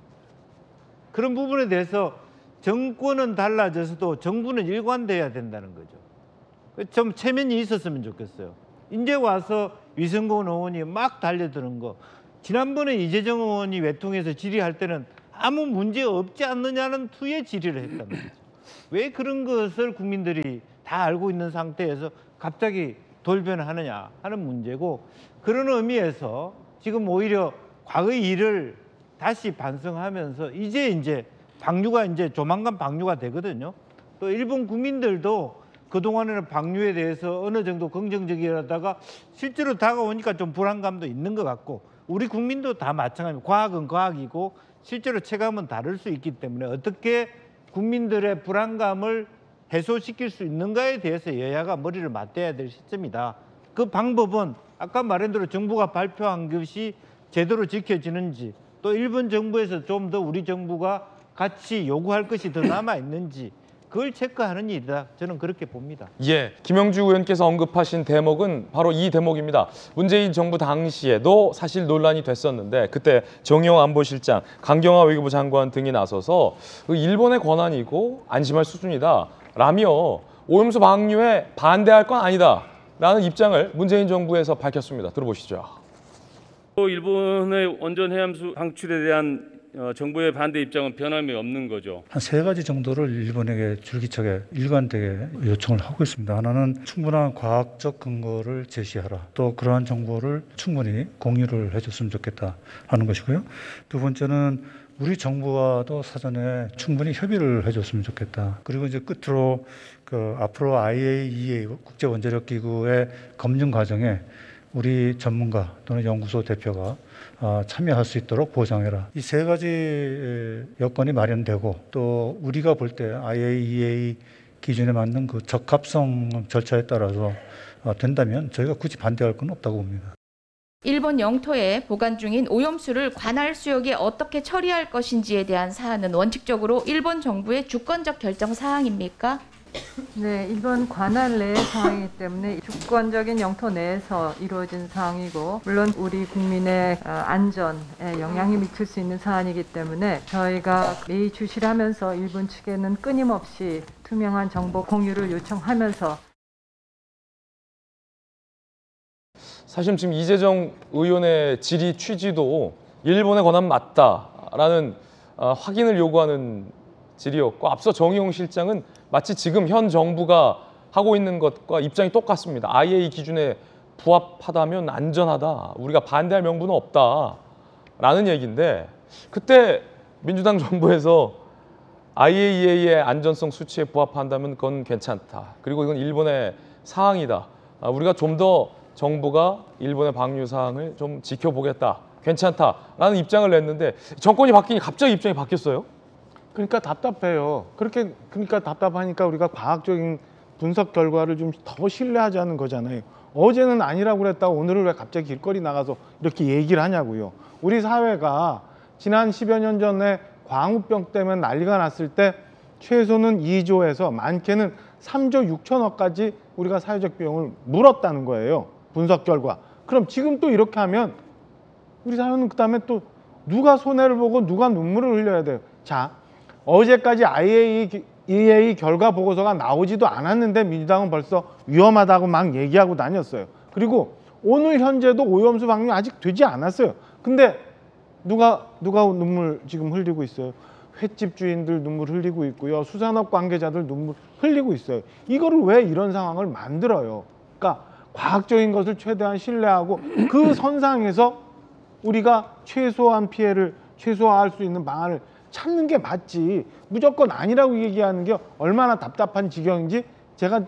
그런 부분에 대해서 정권은 달라져서도 정부는 일관돼야 된다는 거죠. 좀 체면이 있었으면 좋겠어요. 이제 와서 위성곤 의원이 막 달려드는 거. 지난번에 이재정 의원이 외통에서 질의할 때는 아무 문제 없지 않느냐는 투의 질의를 했단 말이죠. 왜 그런 것을 국민들이 다 알고 있는 상태에서 갑자기 돌변을 하느냐 하는 문제고, 그런 의미에서 지금 오히려 과거의 일을 다시 반성하면서 이제 방류가 이제 조만간 방류가 되거든요. 또 일본 국민들도 그동안에는 방류에 대해서 어느 정도 긍정적이라다가 실제로 다가오니까 좀 불안감도 있는 것 같고, 우리 국민도 다 마찬가지입니다. 과학은 과학이고 실제로 체감은 다를 수 있기 때문에 어떻게 국민들의 불안감을 해소시킬 수 있는가에 대해서 여야가 머리를 맞대야 될 시점이다. 그 방법은 아까 말한 대로 정부가 발표한 것이 제대로 지켜지는지, 또 일본 정부에서 좀 더 우리 정부가 같이 요구할 것이 더 남아 있는지 그걸 체크하는 일이다. 저는 그렇게 봅니다. 예, 김영주 의원께서 언급하신 대목은 바로 이 대목입니다. 문재인 정부 당시에도 사실 논란이 됐었는데 그때 정의용 안보실장, 강경화 외교부 장관 등이 나서서 일본의 권한이고 안심할 수준이다 라며 오염수 방류에 반대할 건 아니다 라는 입장을 문재인 정부에서 밝혔습니다. 들어보시죠. 일본의 원전 해암수 방출에 대한 정부의 반대 입장은 변함이 없는 거죠. 한 3가지 정도를 일본에게 줄기차게 일관되게 요청을 하고 있습니다. 하나는 충분한 과학적 근거를 제시하라. 또 그러한 정보를 충분히 공유를 해줬으면 좋겠다 하는 것이고요. 두 번째는 우리 정부와도 사전에 충분히 협의를 해줬으면 좋겠다. 그리고 이제 끝으로 앞으로 IAEA 국제원자력기구의 검증 과정에 우리 전문가 또는 연구소 대표가 참여할 수 있도록 보장해라. 이 3가지 여건이 마련되고 또 우리가 볼 때 IAEA 기준에 맞는 그 적합성 절차에 따라서 된다면 저희가 굳이 반대할 건 없다고 봅니다. 일본 영토에 보관 중인 오염수를 관할 수역에 어떻게 처리할 것인지에 대한 사안은 원칙적으로 일본 정부의 주권적 결정 사항입니까? 네, 이번 관할 내의 상황이기 때문에 주권적인 영토 내에서 이루어진 상황이고 물론 우리 국민의 안전에 영향이 미칠 수 있는 사안이기 때문에 저희가 매의 주시를 하면서 일본 측에는 끊임없이 투명한 정보 공유를 요청하면서 사실 지금 이재정 의원의 질의 취지도 일본의 권한 맞다라는 확인을 요구하는 질의였고 앞서 정의용 실장은 마치 지금 현 정부가 하고 있는 것과 입장이 똑같습니다. IAEA 기준에 부합하다면 안전하다. 우리가 반대할 명분은 없다라는 얘기인데 그때 민주당 정부에서 IAEA의 안전성 수치에 부합한다면 그건 괜찮다. 그리고 이건 일본의 사항이다. 우리가 좀 더 정부가 일본의 방류 사항을 좀 지켜보겠다. 괜찮다라는 입장을 냈는데 정권이 바뀌니 갑자기 입장이 바뀌었어요. 그러니까 답답해요. 그러니까 답답하니까 우리가 과학적인 분석 결과를 좀 더 신뢰하자는 거잖아요. 어제는 아니라고 그랬다고 오늘은 왜 갑자기 길거리 나가서 이렇게 얘기를 하냐고요. 우리 사회가 지난 10여 년 전에 광우병 때문에 난리가 났을 때 최소는 2조에서 많게는 3조 6천억까지 우리가 사회적 비용을 물었다는 거예요. 분석 결과. 그럼 지금 또 이렇게 하면 우리 사회는 그다음에 또 누가 손해를 보고 누가 눈물을 흘려야 돼요. 자, 어제까지 IAEA 결과 보고서가 나오지도 않았는데 민주당은 벌써 위험하다고 막 얘기하고 다녔어요. 그리고 오늘 현재도 오염수 방류 아직 되지 않았어요. 근데 누가 눈물 지금 흘리고 있어요? 횟집 주인들 눈물 흘리고 있고요. 수산업 관계자들 눈물 흘리고 있어요. 이거를 왜 이런 상황을 만들어요? 그러니까 과학적인 것을 최대한 신뢰하고 그 선상에서 우리가 최소한 피해를 최소화할 수 있는 방안을 찾는 게 맞지. 무조건 아니라고 얘기하는 게 얼마나 답답한 지경인지 제가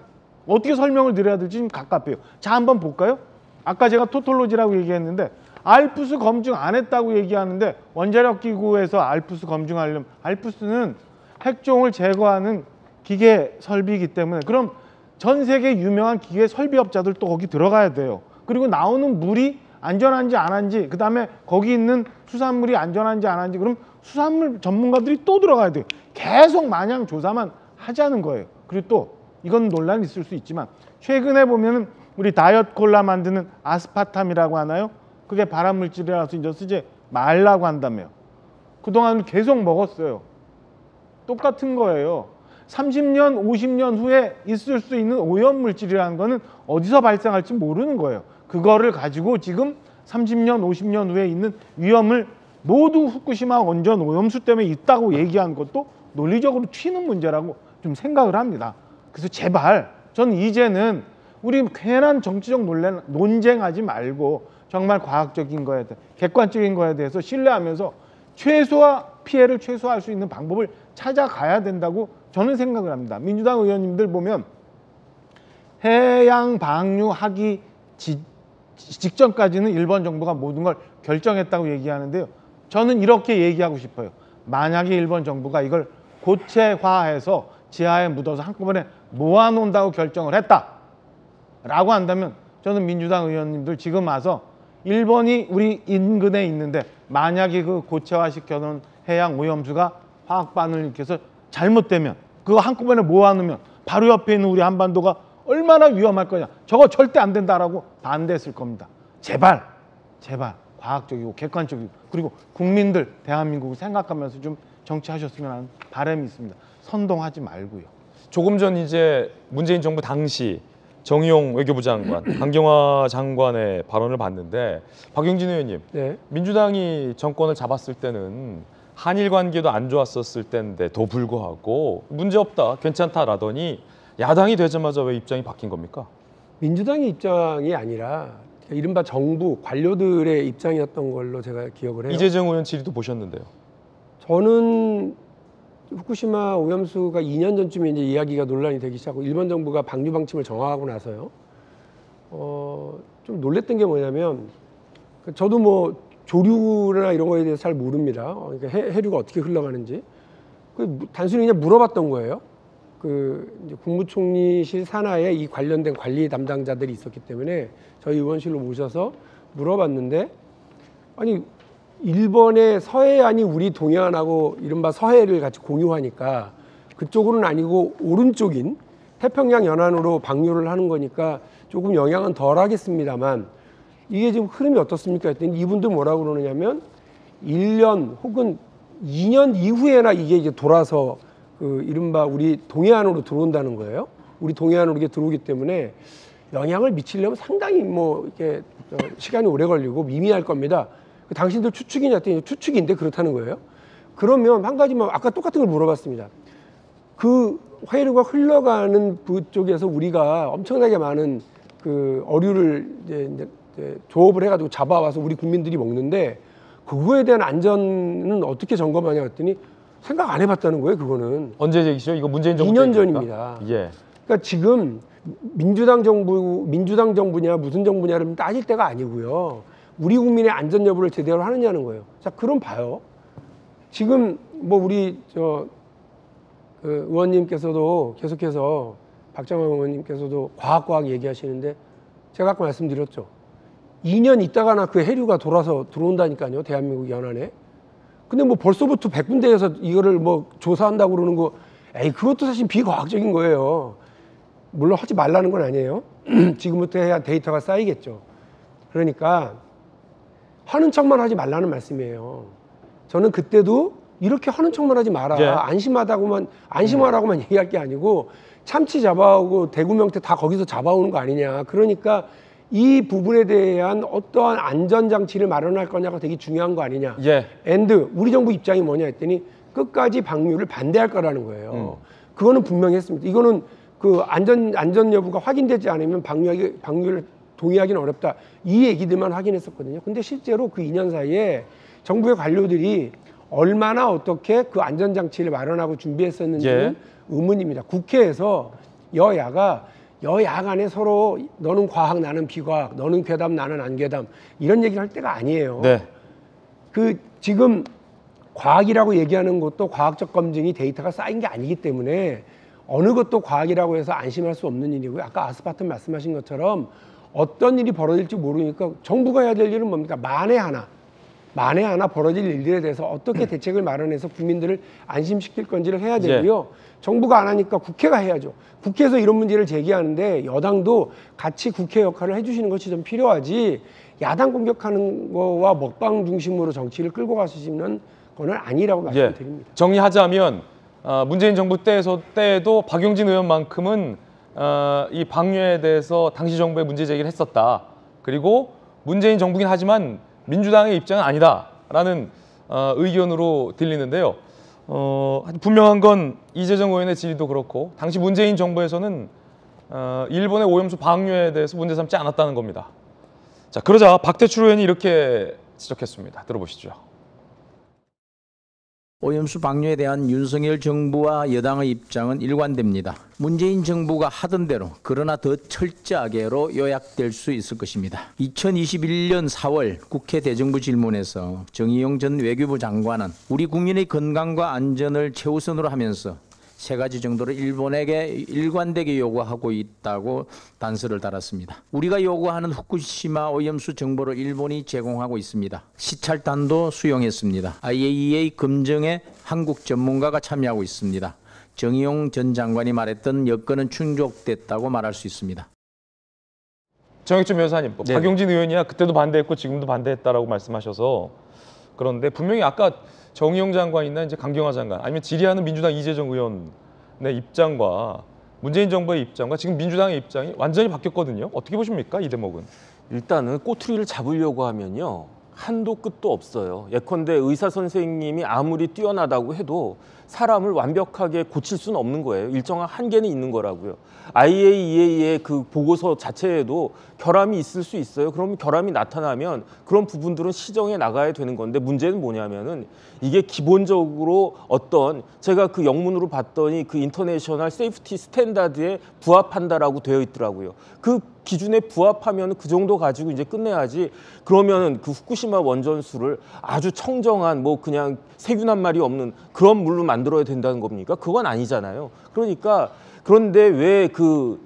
어떻게 설명을 드려야 될지 좀 갑갑해요. 자, 한번 볼까요? 아까 제가 토톨로지라고 얘기했는데 알프스 검증 안 했다고 얘기하는데 원자력기구에서 알프스 검증하려면 알프스는 핵종을 제거하는 기계 설비이기 때문에 그럼 전 세계 유명한 기계 설비업자들 또 거기 들어가야 돼요. 그리고 나오는 물이 안전한지 안 한지 그다음에 거기 있는 수산물이 안전한지 안 한지 그럼 수산물 전문가들이 또 들어가야 돼요. 계속 마냥 조사만 하자는 거예요. 그리고 또 이건 논란이 있을 수 있지만 최근에 보면은 우리 다이어트 콜라 만드는 아스파탐이라고 하나요? 그게 발암물질이라서 이제 쓰지 말라고 한다며. 그동안 계속 먹었어요. 똑같은 거예요. 30년, 50년 후에 있을 수 있는 오염물질이라는 거는 어디서 발생할지 모르는 거예요. 그거를 가지고 지금 30년, 50년 후에 있는 위험을 모두 후쿠시마 원전 오염수 때문에 있다고 얘기하는 것도 논리적으로 튀는 문제라고 좀 생각을 합니다. 그래서 제발 저는 이제는 우리 괜한 정치적 논쟁하지 말고 정말 과학적인 거에 대해 객관적인 거에 대해서 신뢰하면서 피해를 최소화할 수 있는 방법을 찾아가야 된다고 저는 생각을 합니다. 민주당 의원님들 보면 해양 방류하기 직전까지는 일본 정부가 모든 걸 결정했다고 얘기하는데요. 저는 이렇게 얘기하고 싶어요. 만약에 일본 정부가 이걸 고체화해서 지하에 묻어서 한꺼번에 모아놓는다고 결정을 했다라고 한다면 저는 민주당 의원님들 지금 와서 일본이 우리 인근에 있는데 만약에 그 고체화시켜놓은 해양 오염수가 화학반을 일으켜서 잘못되면 그거 한꺼번에 모아놓으면 바로 옆에 있는 우리 한반도가 얼마나 위험할 거냐. 저거 절대 안 된다라고 반대했을 겁니다. 제발 과학적이고 객관적이고 그리고 국민들 대한민국을 생각하면서 좀 정치하셨으면 하는 바람이 있습니다. 선동하지 말고요. 조금 전 이제 문재인 정부 당시 정의용 외교부 장관, 강경화 장관의 발언을 봤는데 박용진 의원님, 네. 민주당이 정권을 잡았을 때는 한일 관계도 안 좋았었을 때인데도 불구하고 문제없다, 괜찮다라더니 야당이 되자마자 왜 입장이 바뀐 겁니까? 민주당의 입장이 아니라 이른바 정부 관료들의 입장이었던 걸로 제가 기억을 해요. 이재정 의원 질의도 보셨는데요. 저는 후쿠시마 오염수가 2년 전쯤에 이제 이야기가 논란이 되기 시작하고 일본 정부가 방류 방침을 정하고 나서요. 좀 놀랬던 게 뭐냐면 저도 뭐 조류나 이런 거에 대해서 잘 모릅니다. 그러니까 해류가 어떻게 흘러가는지 단순히 그냥 물어봤던 거예요. 이제 국무총리실 산하에 이 관련된 관리 담당자들이 있었기 때문에 저희 의원실로 모셔서 물어봤는데 아니 일본의 서해안이 우리 동해안하고 이른바 서해를 같이 공유하니까 그쪽으로는 아니고 오른쪽인 태평양 연안으로 방류를 하는 거니까 조금 영향은 덜 하겠습니다만 이게 지금 흐름이 어떻습니까 했더니 이분들 뭐라고 그러느냐면 1년 혹은 2년 이후에나 이게 돌아서 그 이른바 우리 동해안으로 들어온다는 거예요. 우리 동해안으로 이게 들어오기 때문에 영향을 미치려면 상당히 뭐 이렇게 시간이 오래 걸리고 미미할 겁니다. 당신들 추측이냐 했더니 추측인데 그렇다는 거예요. 그러면 한 가지만 아까 똑같은 걸 물어봤습니다. 그 회류가 흘러가는 부쪽에서 우리가 엄청나게 많은 그 어류를 이제 조업을 해가지고 잡아와서 우리 국민들이 먹는데 그거에 대한 안전은 어떻게 점검하냐 했더니 생각 안 해봤다는 거예요. 그거는 언제 얘기시죠? 이거 문재인 정부 2년 전입니다. 예. 그러니까 지금 민주당 정부냐 무슨 정부냐를 따질 때가 아니고요. 우리 국민의 안전 여부를 제대로 하느냐는 거예요. 자, 그럼 봐요. 지금 뭐 우리 그 의원님께서도 계속해서 박정환 의원님께서도 과학 얘기하시는데 제가 아까 말씀드렸죠. 2년 있다가나 그 해류가 돌아서 들어온다니까요. 대한민국 연안에. 근데 뭐 벌써부터 100군데에서 이거를 뭐 조사한다고 그러는 거, 그것도 사실 비과학적인 거예요. 물론 하지 말라는 건 아니에요. 지금부터 해야 데이터가 쌓이겠죠. 그러니까 하는 척만 하지 말라는 말씀이에요. 저는 그때도 이렇게 하는 척만 하지 마라. 예. 안심하라고만 얘기할 게 아니고 참치 잡아오고 대구 명태 다 거기서 잡아오는 거 아니냐. 그러니까 이 부분에 대한 어떠한 안전장치를 마련할 거냐가 되게 중요한 거 아니냐. 예. 앤드 우리 정부 입장이 뭐냐 했더니 끝까지 방류를 반대할 거라는 거예요. 그거는 분명히 했습니다. 이거는 그 안전 여부가 확인되지 않으면 방류를 동의하기는 어렵다. 이 얘기들만 확인했었거든요. 근데 실제로 그 2년 사이에 정부의 관료들이 얼마나 어떻게 그 안전장치를 마련하고 준비했었는지는 의문입니다. 국회에서 여야 간에 서로 너는 과학 나는 비과학, 너는 괴담 나는 안 괴담 이런 얘기를 할 때가 아니에요. 네. 그 지금 과학이라고 얘기하는 것도 과학적 검증이 데이터가 쌓인 게 아니기 때문에 어느 것도 과학이라고 해서 안심할 수 없는 일이고요. 아까 아스파탐 말씀하신 것처럼 어떤 일이 벌어질지 모르니까 정부가 해야 될 일은 뭡니까? 만에 하나 벌어질 일들에 대해서 어떻게 대책을 마련해서 국민들을 안심시킬 건지를 해야 되고요. 정부가 안 하니까 국회가 해야죠. 국회에서 이런 문제를 제기하는데 여당도 같이 국회 역할을 해주시는 것이 좀 필요하지 야당 공격하는 거와 먹방 중심으로 정치를 끌고 가시는 거는 아니라고 말씀드립니다. 정리하자면 문재인 정부 때에도 박용진 의원만큼은 이 방류에 대해서 당시 정부에 문제 제기를 했었다. 그리고 문재인 정부긴 하지만 민주당의 입장은 아니다라는 의견으로 들리는데요. 분명한 건 이재정 의원의 질의도 그렇고 당시 문재인 정부에서는 일본의 오염수 방류에 대해서 문제 삼지 않았다는 겁니다. 자, 그러자 박대출 의원이 이렇게 지적했습니다. 들어보시죠. 오염수 방류에 대한 윤석열 정부와 여당의 입장은 일관됩니다. 문재인 정부가 하던 대로 그러나 더 철저하게로 요약될 수 있을 것입니다. 2021년 4월 국회 대정부 질문에서 정의용 전 외교부 장관은 우리 국민의 건강과 안전을 최우선으로 하면서 세 가지 정도를 일본에게 일관되게 요구하고 있다고 단서를 달았습니다. 우리가 요구하는 후쿠시마 오염수 정보를 일본이 제공하고 있습니다. 시찰단도 수용했습니다. IAEA 검증에 한국 전문가가 참여하고 있습니다. 정의용 전 장관이 말했던 여건은 충족됐다고 말할 수 있습니다. 정혁준 변호사님, 박용진 의원이야 그때도 반대했고 지금도 반대했다라고 말씀하셔서 그런데 분명히 아까 정의용 장관이나 이제 강경화 장관 아니면 질의하는 민주당 이재정 의원의 입장과 문재인 정부의 입장과 지금 민주당의 입장이 완전히 바뀌었거든요. 어떻게 보십니까, 이 대목은? 일단은 꼬투리를 잡으려고 하면요. 한도 끝도 없어요. 예컨대 의사 선생님이 아무리 뛰어나다고 해도 사람을 완벽하게 고칠 수는 없는 거예요. 일정한 한계는 있는 거라고요. IAEA의 그 보고서 자체에도 결함이 있을 수 있어요. 그러면 결함이 나타나면 그런 부분들은 시정해 나가야 되는 건데 문제는 뭐냐면은 이게 기본적으로 어떤 제가 그 영문으로 봤더니 그 인터내셔널 세이프티 스탠다드에 부합한다라고 되어 있더라고요. 그 기준에 부합하면 그 정도 가지고 이제 끝내야지. 그러면 그 후쿠시마 원전수를 아주 청정한 뭐 그냥 세균 한 마리 없는 그런 물로 만들어야 된다는 겁니까? 그건 아니잖아요. 그러니까 그런데 왜 그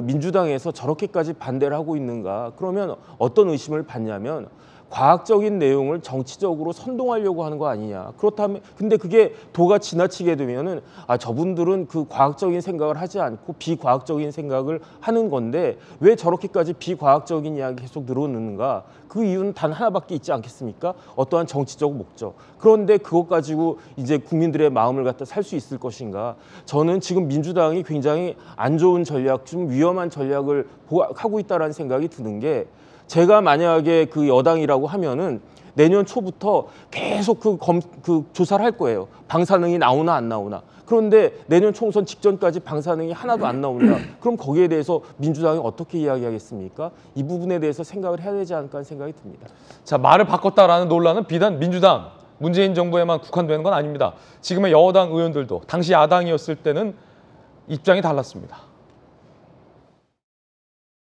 민주당에서 저렇게까지 반대를 하고 있는가? 그러면 어떤 의심을 받냐면 과학적인 내용을 정치적으로 선동하려고 하는 거 아니냐. 그렇다면 근데 그게 도가 지나치게 되면은 저분들은 그 과학적인 생각을 하지 않고 비과학적인 생각을 하는 건데 왜 저렇게까지 비과학적인 이야기 계속 늘어놓는가? 그 이유는 단 하나밖에 있지 않겠습니까? 어떠한 정치적 목적. 그런데 그것 가지고 이제 국민들의 마음을 갖다 살 수 있을 것인가? 저는 지금 민주당이 굉장히 안 좋은 전략, 좀 위험한 전략을 하고 있다라는 생각이 드는 게 제가 만약에 그 여당이라고 하면은 내년 초부터 계속 그 조사를 할 거예요. 방사능이 나오나 안 나오나. 그런데 내년 총선 직전까지 방사능이 하나도 안 나온다. 그럼 거기에 대해서 민주당이 어떻게 이야기하겠습니까? 이 부분에 대해서 생각을 해야 되지 않을까 하는 생각이 듭니다. 자, 말을 바꿨다라는 논란은 비단 민주당, 문재인 정부에만 국한되는 건 아닙니다. 지금의 여당 의원들도 당시 야당이었을 때는 입장이 달랐습니다.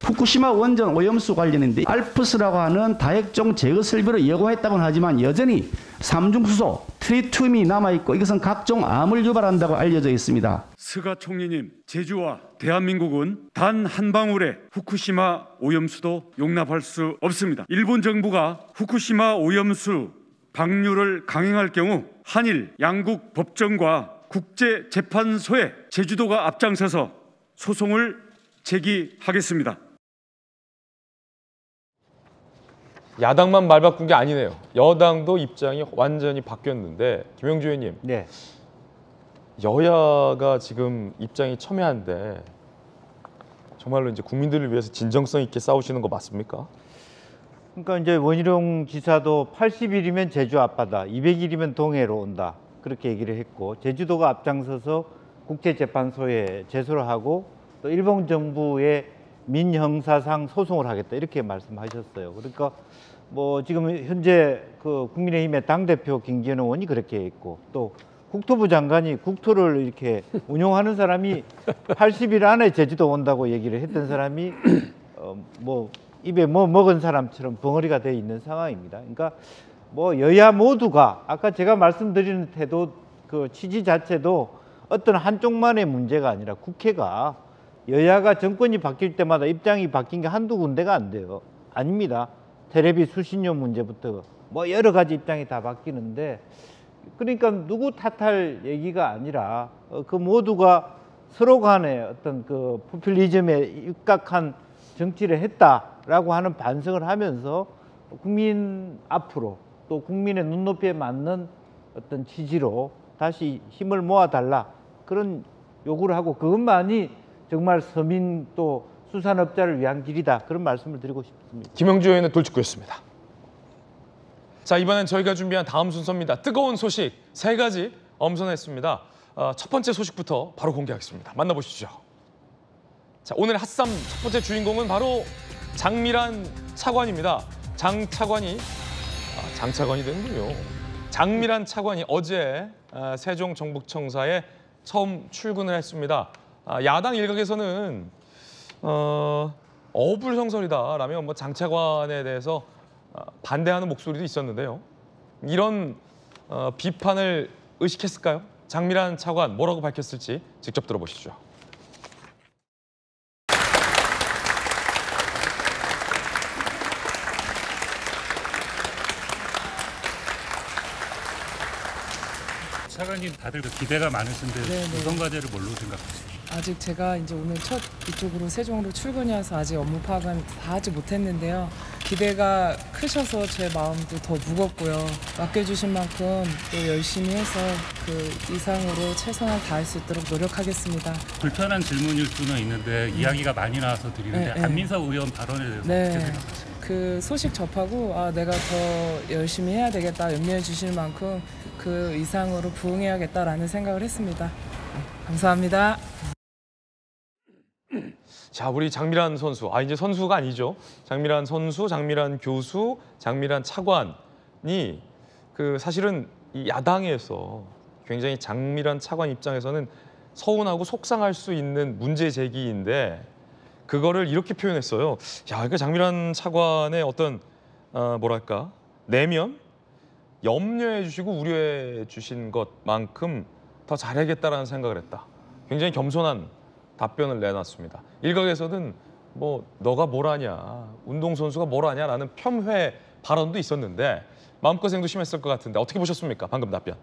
후쿠시마 원전 오염수 관련인데 알프스라고 하는 다액종 제거 설비를 예고했다고는 하지만 여전히 삼중수소, 트리튬이 남아있고 이것은 각종 암을 유발한다고 알려져 있습니다. 스가 총리님, 제주와 대한민국은 단 한 방울의 후쿠시마 오염수도 용납할 수 없습니다. 일본 정부가 후쿠시마 오염수 방류를 강행할 경우 한일 양국 법정과 국제재판소에 제주도가 앞장서서 소송을 제기하겠습니다. 야당만 말 바꾼 게 아니네요. 여당도 입장이 완전히 바뀌었는데 김영주 의원님, 네. 여야가 지금 입장이 첨예한데 정말로 이제 국민들을 위해서 진정성 있게 싸우시는 거 맞습니까? 그러니까 이제 원희룡 지사도 80일이면 제주 앞바다, 200일이면 동해로 온다 그렇게 얘기를 했고 제주도가 앞장서서 국제재판소에 제소를 하고 또 일본 정부의 민형사상 소송을 하겠다 이렇게 말씀하셨어요. 그러니까 뭐 지금 현재 그 국민의힘의 당대표 김기현 의원이 그렇게 했고 또 국토부 장관이 국토를 이렇게 운용하는 사람이 80일 안에 제주도 온다고 얘기를 했던 사람이 뭐 입에 뭐 먹은 사람처럼 벙어리가 돼 있는 상황입니다. 그러니까 뭐 여야 모두가 아까 제가 말씀드리는 태도 그 취지 자체도 어떤 한쪽만의 문제가 아니라 국회가 여야가 정권이 바뀔 때마다 입장이 바뀐 게 한두 군데가 안 돼요. 아닙니다. 테레비 수신료 문제부터 뭐 여러 가지 입장이 다 바뀌는데 그러니까 누구 탓할 얘기가 아니라 그 모두가 서로 간에 어떤 그 포퓰리즘에 입각한 정치를 했다라고 하는 반성을 하면서 국민 앞으로 또 국민의 눈높이에 맞는 어떤 취지로 다시 힘을 모아달라 그런 요구를 하고 그것만이 정말 서민 또 수산업자를 위한 길이다 그런 말씀을 드리고 싶습니다. 김영주 의원은 돌직구였습니다. 자, 이번엔 저희가 준비한 다음 순서입니다. 뜨거운 소식 3가지 엄선했습니다. 첫 번째 소식부터 바로 공개하겠습니다. 만나보시죠. 자, 오늘 핫쌈 첫 번째 주인공은 바로 장미란 차관입니다. 장 차관이 되는군요. 장미란 차관이 어제 세종정북청사에 처음 출근을 했습니다. 야당 일각에서는 어불성설이다라며 뭐 장 차관에 대해서 반대하는 목소리도 있었는데요. 이런 비판을 의식했을까요? 장미란 차관 뭐라고 밝혔을지 직접 들어보시죠. 차관님 다들 기대가 많으신데 네네. 우선 과제를 뭘로 생각하세요? 아직 제가 이제 오늘 첫 이쪽으로 세종으로 출근이어서 아직 업무 파악은 다 하지 못했는데요. 기대가 크셔서 제 마음도 더 무겁고요. 맡겨주신 만큼 또 열심히 해서 그 이상으로 최선을 다할 수 있도록 노력하겠습니다. 불편한 질문일 수는 있는데 이야기가 많이 나와서 드리는데 네, 안민석 의원 발언에 대해서 네. 어떻게 생각하세요? 그 소식 접하고 내가 더 열심히 해야 되겠다 염려해 주실 만큼 그 이상으로 부응해야겠다라는 생각을 했습니다. 감사합니다. 자, 우리 장미란 선수, 이제 선수가 아니죠. 장미란 선수, 장미란 교수, 장미란 차관이 그 사실은 이 야당에서 굉장히 장미란 차관 입장에서는 서운하고 속상할 수 있는 문제 제기인데 그거를 이렇게 표현했어요. 야, 그러니까 장미란 차관의 어떤 뭐랄까 내면 염려해 주시고 우려해 주신 것만큼 더 잘하겠다라는 생각을 했다. 굉장히 겸손한 답변을 내놨습니다. 일각에서는 뭐 너가 뭘 아냐, 운동선수가 뭘 아냐라는 폄훼 발언도 있었는데 마음고생도 심했을 것 같은데 어떻게 보셨습니까? 방금 답변.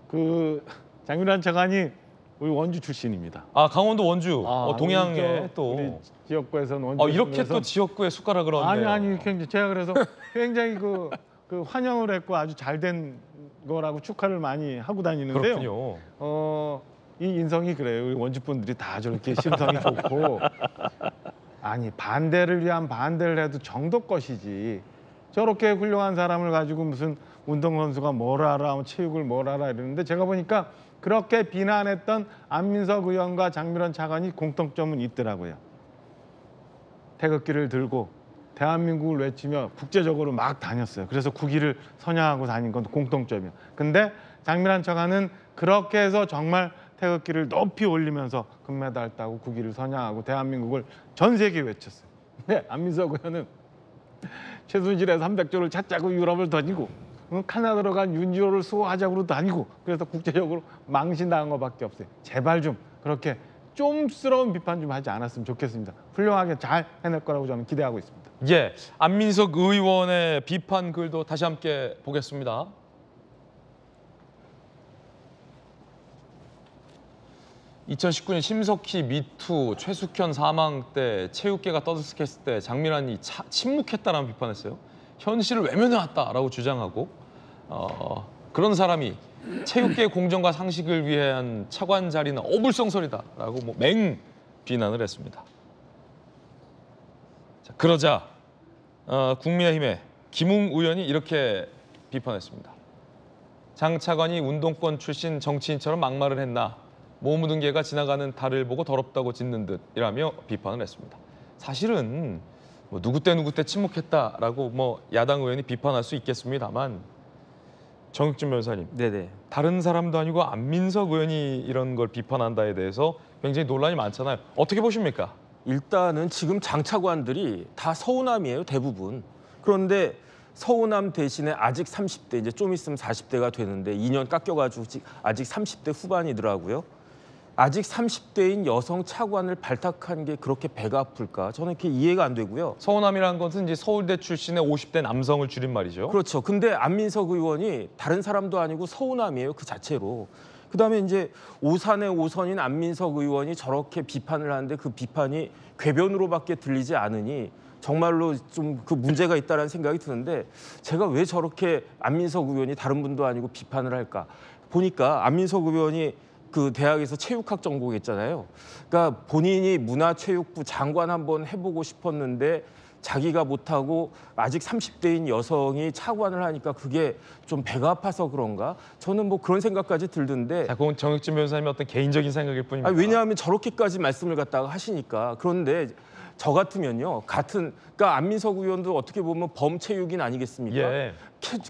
그 장미란 차관이 우리 원주 출신입니다. 아, 강원도 원주, 동양에 우리 또 우리 지역구에서는 원주. 이렇게 또 지역구에 숟가락을 얹네요. 아니 제가 그래서 굉장히 그 환영을 했고 아주 잘된 거라고 축하를 많이 하고 다니는데요. 그렇군요. 이 인성이 그래요. 우리 원주 분들이 다 저렇게 심성이 좋고 아니 반대를 위한 반대를 해도 정도 것이지 저렇게 훌륭한 사람을 가지고 무슨 운동선수가 뭘 알아, 체육을 뭘 알아 이러는데 제가 보니까 그렇게 비난했던 안민석 의원과 장미란 차관이 공통점은 있더라고요. 태극기를 들고 대한민국을 외치며 국제적으로 막 다녔어요. 그래서 국위를 선양하고 다닌 건 공통점이에요. 근데 장미란 차관은 그렇게 해서 정말 태극기를 높이 올리면서 금메달 따고 국위를 선양하고 대한민국을 전 세계에 외쳤어요. 근데 안민석 의원은 최순실의 300조를 찾자고 유럽을 다니고 카나다로 간 윤지호를 수호하자고 다니고 그래서 국제적으로 망신당한 것밖에 없어요. 제발 좀 그렇게 쫌스러운 비판 좀 하지 않았으면 좋겠습니다. 훌륭하게 잘 해낼 거라고 저는 기대하고 있습니다. 예, 안민석 의원의 비판 글도 다시 함께 보겠습니다. (2019년) 심석희 미투 최숙현 사망 때 체육계가 떠들썩했을 때 장미란이 침묵했다라는 비판했어요. 현실을 외면해왔다라고 주장하고 그런 사람이 체육계 공정과 상식을 위한 차관 자리는 어불성설이다라고 맹 비난을 했습니다. 자, 그러자 국민의힘의 김웅 의원이 이렇게 비판했습니다. 장 차관이 운동권 출신 정치인처럼 막말을 했나? 모 묻은 개가 지나가는 달을 보고 더럽다고 짖는 듯이라며 비판을 했습니다. 사실은 누구 때 침묵했다라고 야당 의원이 비판할 수 있겠습니다만 정육진 변호사님, 네네. 다른 사람도 아니고 안민석 의원이 이런 걸 비판한다에 대해서 굉장히 논란이 많잖아요. 어떻게 보십니까? 일단은 지금 장차관들이 다 서우남이에요, 대부분. 그런데 서우남 대신에 아직 30대, 이제 좀 있으면 40대가 되는데 2년 깎여가지고 아직 30대 후반이더라고요. 아직 30대인 여성 차관을 발탁한 게 그렇게 배가 아플까? 저는 그게 이해가 안 되고요. 서우남이라는 것은 이제 서울대 출신의 50대 남성을 줄임말이죠. 그렇죠. 근데 안민석 의원이 다른 사람도 아니고 서우남이에요, 그 자체로. 그다음에 이제 오산의 오선인 안민석 의원이 저렇게 비판을 하는데 그 비판이 궤변으로밖에 들리지 않으니 정말로 좀 그 문제가 있다는 생각이 드는데 제가 왜 저렇게 안민석 의원이 다른 분도 아니고 비판을 할까? 보니까 안민석 의원이 그 대학에서 체육학 전공했잖아요. 그러니까 본인이 문화체육부 장관 한번 해보고 싶었는데 자기가 못하고 아직 30대인 여성이 차관을 하니까 그게 좀 배가 아파서 그런가? 저는 그런 생각까지 들던데. 자, 그건 정육진 변호사님의 어떤 개인적인 생각일 뿐입니다. 왜냐하면 저렇게까지 말씀을 갖다가 하시니까. 그런데 저 같으면요, 그러니까 안민석 의원도 어떻게 보면 범체육인 아니겠습니까? 예.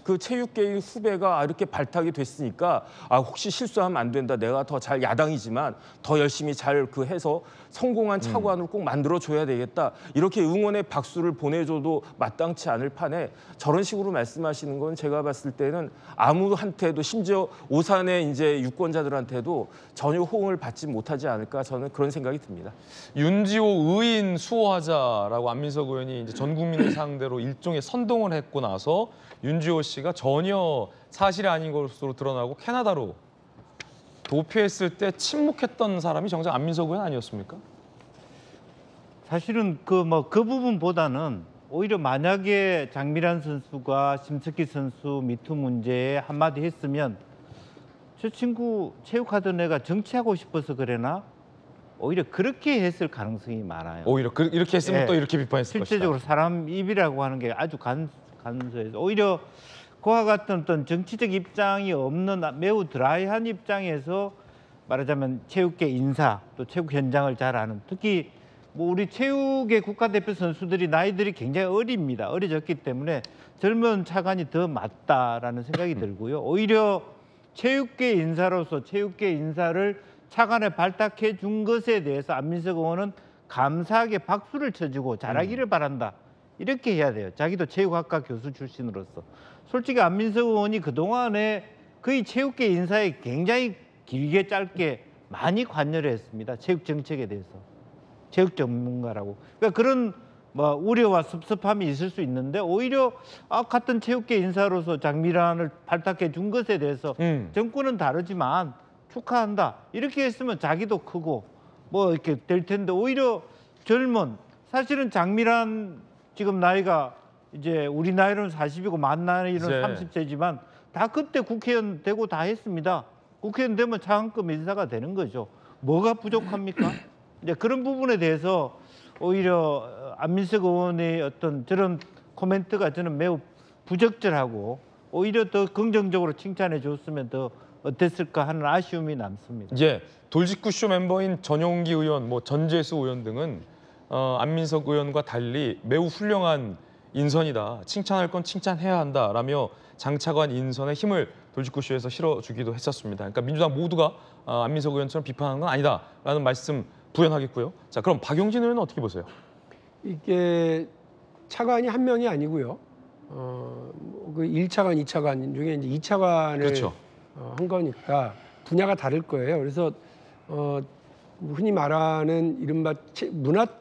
그 체육계의 후배가 이렇게 발탁이 됐으니까 혹시 실수하면 안 된다. 내가 더 잘 야당이지만 더 열심히 잘 해서 성공한 차관을 꼭 만들어줘야 되겠다. 이렇게 응원의 박수를 보내줘도 마땅치 않을 판에 저런 식으로 말씀하시는 건 제가 봤을 때는 아무한테도 심지어 오산의 이제 유권자들한테도 전혀 호응을 받지 못하지 않을까 저는 그런 생각이 듭니다. 윤지호 의인 수호하자라고 안민석 의원이 이제 전 국민을 상대로 일종의 선동을 했고 나서 윤지호 씨가 전혀 사실이 아닌 것으로 드러나고 캐나다로 도피했을 때 침묵했던 사람이 정작 안민석 의원 아니었습니까? 사실은 그 부분보다는 오히려 만약에 장미란 선수가 심석희 선수 미투 문제에 한마디 했으면 저 친구 체육하던 애가 정치하고 싶어서 그래나? 오히려 그렇게 했을 가능성이 많아요. 오히려 이렇게 했으면 또 이렇게 비판했을 실제적으로 것이다. 사람 입이라고 하는 게 아주 간소해서 오히려 그와 같은 어떤 정치적 입장이 없는 매우 드라이한 입장에서 말하자면 체육계 인사 또 체육 현장을 잘 아는 특히 우리 체육의 국가대표 선수들이 나이들이 굉장히 어립니다. 어려졌기 때문에 젊은 차관이 더 맞다라는 생각이 들고요. 오히려 체육계 인사로서 체육계 인사를 차관에 발탁해 준 것에 대해서 안민석 의원은 감사하게 박수를 쳐주고 잘하기를 바란다. 이렇게 해야 돼요. 자기도 체육학과 교수 출신으로서. 솔직히 안민석 의원이 그동안에 거의 체육계 인사에 굉장히 길게 짧게 많이 관여를 했습니다. 체육 정책에 대해서. 체육 전문가라고. 그러니까 그런 뭐 우려와 섭섭함이 있을 수 있는데 오히려 같은 체육계 인사로서 장미란을 발탁해 준 것에 대해서 정권은 다르지만 축하한다 이렇게 했으면 자기도 크고 뭐 이렇게 될 텐데 오히려 젊은 사실은 장미란 지금 나이가 이제 우리 나이로는 40이고 만 나이로는 30세지만 다 그때 국회의원 되고 다 했습니다. 국회의원 되면 차관급 인사가 되는 거죠. 뭐가 부족합니까? 이제 그런 부분에 대해서 오히려 안민석 의원의 어떤 저런 코멘트가 저는 매우 부적절하고 오히려 더 긍정적으로 칭찬해 줬으면 더 어땠을까 하는 아쉬움이 남습니다. 예, 돌직구쇼 멤버인 전용기 의원, 뭐 전재수 의원 등은 안민석 의원과 달리 매우 훌륭한 인선이다. 칭찬할 건 칭찬해야 한다라며 장차관 인선에 힘을 돌직구쇼에서 실어주기도 했었습니다. 그러니까 민주당 모두가 안민석 의원처럼 비판하는 건 아니다라는 말씀 부연하겠고요. 자, 그럼 박용진 의원은 어떻게 보세요? 이게 차관이 한 명이 아니고요. 그 1차관, 2차관 중에 이제 2차관을 그렇죠. 한 거니까 분야가 다를 거예요. 그래서 흔히 말하는 이른바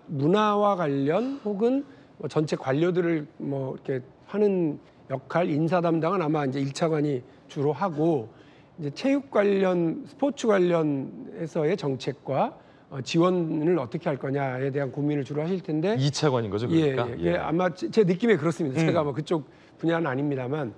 문화와 관련 혹은 뭐 전체 관료들을 뭐 이렇게 하는 역할, 인사 담당은 아마 이제 1차관이 주로 하고 이제 체육 관련, 스포츠 관련해서의 정책과 지원을 어떻게 할 거냐에 대한 고민을 주로 하실 텐데 2차관인 거죠, 그러니까? 예, 아마 제 느낌에 그렇습니다. 제가 뭐 그쪽 분야는 아닙니다만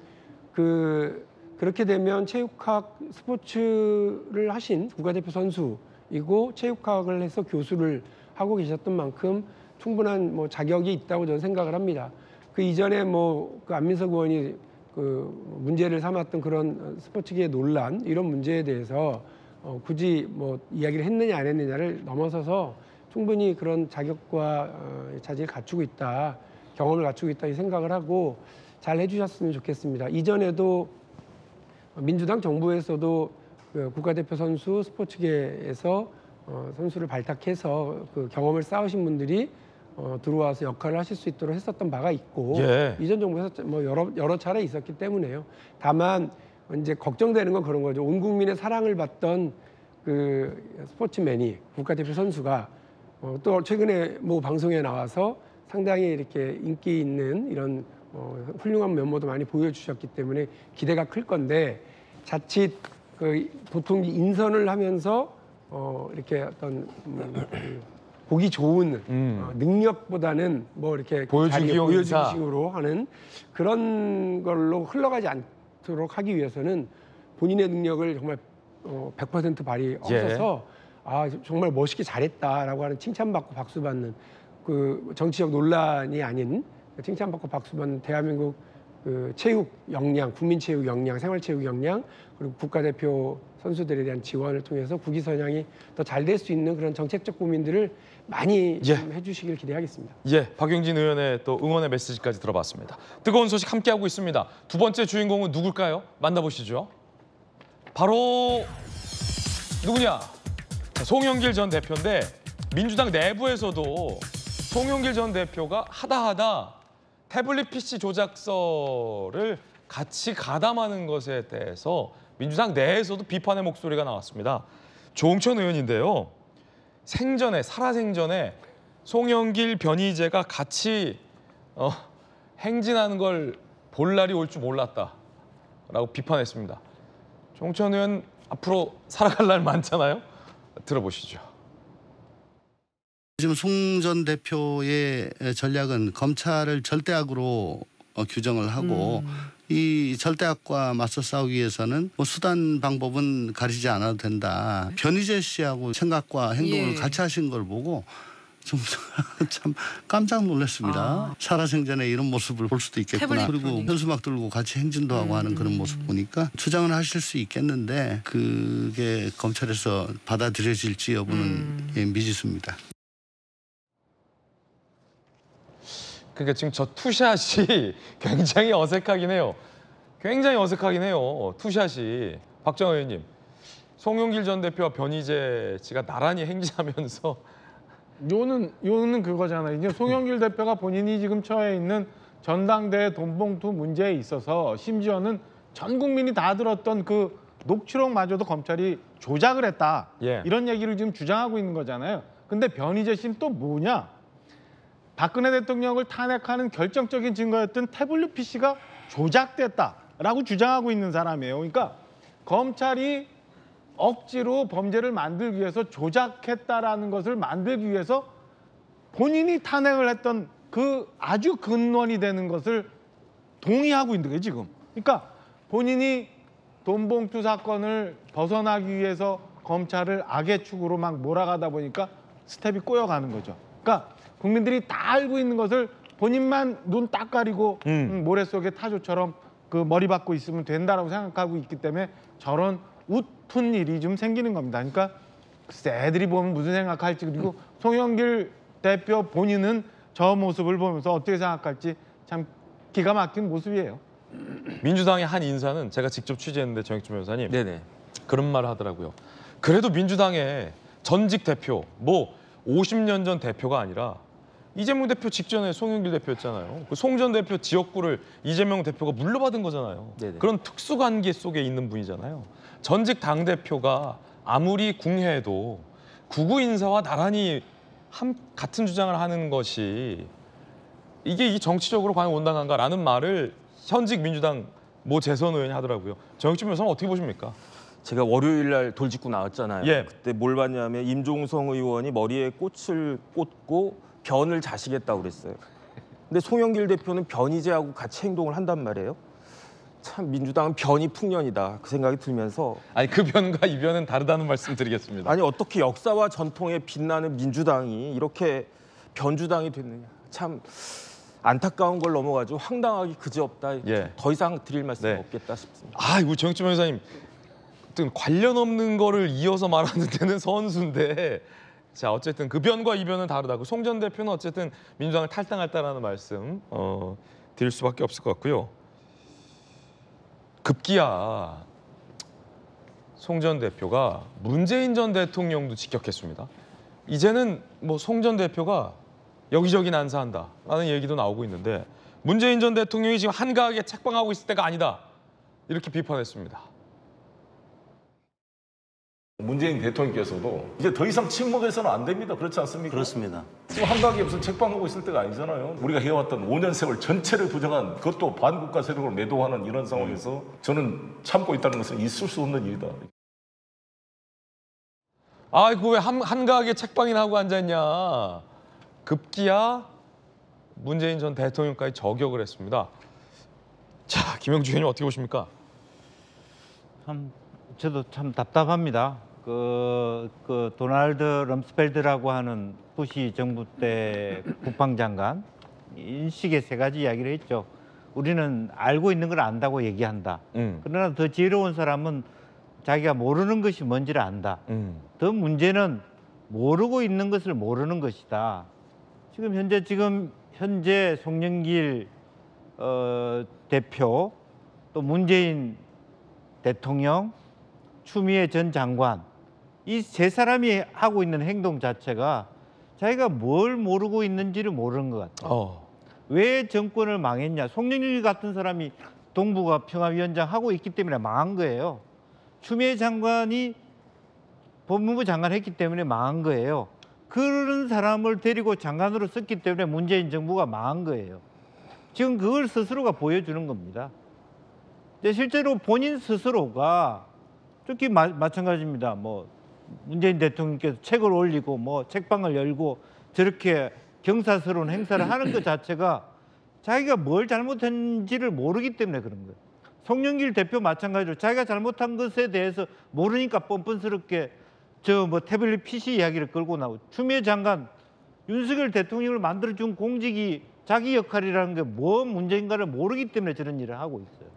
그렇게 되면 체육학 스포츠를 하신 국가대표 선수이고 체육학을 해서 교수를 하고 계셨던 만큼 충분한 뭐 자격이 있다고 저는 생각을 합니다. 그 이전에 뭐 그 안민석 의원이 그 문제를 삼았던 그런 스포츠계의 논란 이런 문제에 대해서 굳이 뭐 이야기를 했느냐 안 했느냐를 넘어서서 충분히 그런 자격과 자질을 갖추고 있다, 경험을 갖추고 있다 이 생각을 하고 잘 해주셨으면 좋겠습니다. 이전에도 민주당 정부에서도 그 국가대표 선수 스포츠계에서 선수를 발탁해서 그 경험을 쌓으신 분들이 들어와서 역할을 하실 수 있도록 했었던 바가 있고 이전 정부에서 뭐 여러 차례 있었기 때문에요. 다만 이제 걱정되는 건 그런 거죠. 온 국민의 사랑을 받던 그 스포츠맨이 국가대표 선수가 또 최근에 뭐 방송에 나와서 상당히 이렇게 인기 있는 이런 훌륭한 면모도 많이 보여주셨기 때문에 기대가 클 건데 자칫 그 보통 인선을 하면서 이렇게 어떤 보기 좋은 능력보다는 뭐 이렇게 보여주기식으로 하는 그런 걸로 흘러가지 않도록 하기 위해서는 본인의 능력을 정말 100% 발휘하셔서 정말 멋있게 잘했다라고 하는 칭찬받고 박수받는 그 정치적 논란이 아닌 칭찬받고 박수받는 대한민국 그 체육 역량, 국민체육 역량, 생활체육 역량 그리고 국가대표 선수들에 대한 지원을 통해서 국위선양이 더 잘 될 수 있는 그런 정책적 고민들을 많이 좀 해주시길 기대하겠습니다. 예, 박용진 의원의 또 응원의 메시지까지 들어봤습니다. 뜨거운 소식 함께하고 있습니다. 두 번째 주인공은 누굴까요? 만나보시죠. 바로 누구냐? 송영길 전 대표인데 민주당 내부에서도 송영길 전 대표가 하다 태블릿 PC 조작서를 같이 가담하는 것에 대해서 민주당 내에서도 비판의 목소리가 나왔습니다. 조홍천 의원인데요. 살아생전에 송영길, 변희재가 같이 행진하는 걸 볼 날이 올 줄 몰랐다라고 비판했습니다. 조홍천 의원 앞으로 살아갈 날 많잖아요. 들어보시죠. 지금 송 전 대표의 전략은 검찰을 절대악으로 규정을 하고 이 절대악과 맞서 싸우기 위해서는 뭐 수단 방법은 가리지 않아도 된다. 변희재 씨하고 생각과 행동을 같이 하신 걸 보고 참 깜짝 놀랐습니다. 살아생전에 이런 모습을 볼 수도 있겠구나. 그리고 현수막 들고 같이 행진도 하고 하는 그런 모습 보니까 주장을 하실 수 있겠는데 그게 검찰에서 받아들여질지 여부는 미지수입니다. 그러니까 지금 저 투샷이 굉장히 어색하긴 해요. 굉장히 어색하긴 해요. 투샷이. 박정호 의원님, 송영길 전 대표와 변희재 씨가 나란히 행진하면서 요는 그거잖아요. 이제 송영길 대표가 본인이 지금 처해 있는 전당대회 돈봉투 문제에 있어서 심지어는 전 국민이 다 들었던 그 녹취록마저도 검찰이 조작을 했다. 이런 얘기를 지금 주장하고 있는 거잖아요. 근데 변희재 씨는 또 뭐냐? 박근혜 대통령을 탄핵하는 결정적인 증거였던 태블릿 PC가 조작됐다라고 주장하고 있는 사람이에요. 그러니까 검찰이 억지로 범죄를 만들기 위해서 조작했다라는 것을 만들기 위해서 본인이 탄핵을 했던 그 아주 근원이 되는 것을 동의하고 있는 거예요, 지금. 그러니까 본인이 돈봉투 사건을 벗어나기 위해서 검찰을 악의 축으로 막 몰아가다 보니까 스텝이 꼬여가는 거죠. 그러니까 국민들이 다 알고 있는 것을 본인만 눈 딱 가리고 모래 속에 타조처럼 그 머리 박고 있으면 된다라고 생각하고 있기 때문에 저런 웃픈 일이 좀 생기는 겁니다. 그러니까 글쎄 애들이 보면 무슨 생각할지, 그리고 송영길 대표 본인은 저 모습을 보면서 어떻게 생각할지 참 기가 막힌 모습이에요. 민주당의 한 인사는 제가 직접 취재했는데 정익준 변호사님 네네. 그런 말을 하더라고요. 그래도 민주당의 전직 대표, 뭐 50년 전 대표가 아니라 이재명 대표 직전에 송영길 대표였잖아요. 그 송 전 대표 지역구를 이재명 대표가 물려받은 거잖아요. 네네. 그런 특수관계 속에 있는 분이잖아요. 전직 당대표가 아무리 궁해도 구구 인사와 나란히 같은 주장을 하는 것이 이게 이 정치적으로 과연 온당한가라는 말을 현직 민주당 모 재선 의원이 하더라고요. 정익준 변호사는 어떻게 보십니까? 제가 월요일 날 돌직구 나왔잖아요. 예. 그때 뭘 봤냐면 임종성 의원이 머리에 꽃을 꽂고 변을 자시겠다고 그랬어요. 근데 송영길 대표는 변희재하고 같이 행동을 한단 말이에요. 참 민주당은 변이 풍년이다 그 생각이 들면서 아니 그 변과 이 변은 다르다는 말씀 드리겠습니다. 아니 어떻게 역사와 전통에 빛나는 민주당이 이렇게 변주당이 됐느냐. 참 안타까운 걸 넘어가지고 황당하기 그지없다. 예. 더 이상 드릴 말씀 네. 없겠다 싶습니다. 아, 이거 정익준 변호사님 관련 없는 거를 이어서 말하는 데는 선수인데 자 어쨌든 그 변과 이 변은 다르다고 송 전 대표는 어쨌든 민주당을 탈당했다라는 말씀 드릴 수밖에 없을 것 같고요. 급기야 송 전 대표가 문재인 전 대통령도 직격했습니다. 이제는 뭐 송 전 대표가 여기저기 난사한다라는 얘기도 나오고 있는데 문재인 전 대통령이 지금 한가하게 책방하고 있을 때가 아니다 이렇게 비판했습니다. 문재인 대통령께서도 이제 더 이상 침묵해서는 안 됩니다. 그렇지 않습니까? 그렇습니다. 지금 한가하게 무슨 책방하고 있을 때가 아니잖아요. 우리가 해왔던 5년 세월 전체를 부정한 그것도 반국가 세력을 매도하는 이런 상황에서 저는 참고 있다는 것은 있을 수 없는 일이다. 아이고 왜 한가하게 책방이나 하고 앉아있냐. 급기야 문재인 전 대통령까지 저격을 했습니다. 자, 김영주 의원님 어떻게 보십니까? 저도 참 답답합니다. 그 도널드 럼스펠드라고 하는 부시 정부 때 국방장관 인식의 세 가지 이야기를 했죠. 우리는 알고 있는 걸 안다고 얘기한다. 그러나 더 지혜로운 사람은 자기가 모르는 것이 뭔지를 안다. 더 문제는 모르고 있는 것을 모르는 것이다. 지금 현재 송영길 대표 또 문재인 대통령 추미애 전 장관 이 세 사람이 하고 있는 행동 자체가 자기가 뭘 모르고 있는지를 모르는 것 같아요. 왜 정권을 망했냐. 송영길 같은 사람이 동북아 평화위원장 하고 있기 때문에 망한 거예요. 추미애 장관이 법무부 장관 했기 때문에 망한 거예요. 그런 사람을 데리고 장관으로 썼기 때문에 문재인 정부가 망한 거예요. 지금 그걸 스스로가 보여주는 겁니다. 근데 실제로 본인 스스로가 특히 마찬가지입니다. 뭐 문재인 대통령께서 책을 올리고 뭐 책방을 열고 저렇게 경사스러운 행사를 하는 것 자체가 자기가 뭘 잘못했는지를 모르기 때문에 그런 거예요. 송영길 대표 마찬가지로 자기가 잘못한 것에 대해서 모르니까 뻔뻔스럽게 저 뭐 태블릿 PC 이야기를 끌고 나오고 추미애 장관 윤석열 대통령을 만들어준 공직이 자기 역할이라는 게 뭐 문제인가를 모르기 때문에 저런 일을 하고 있어요.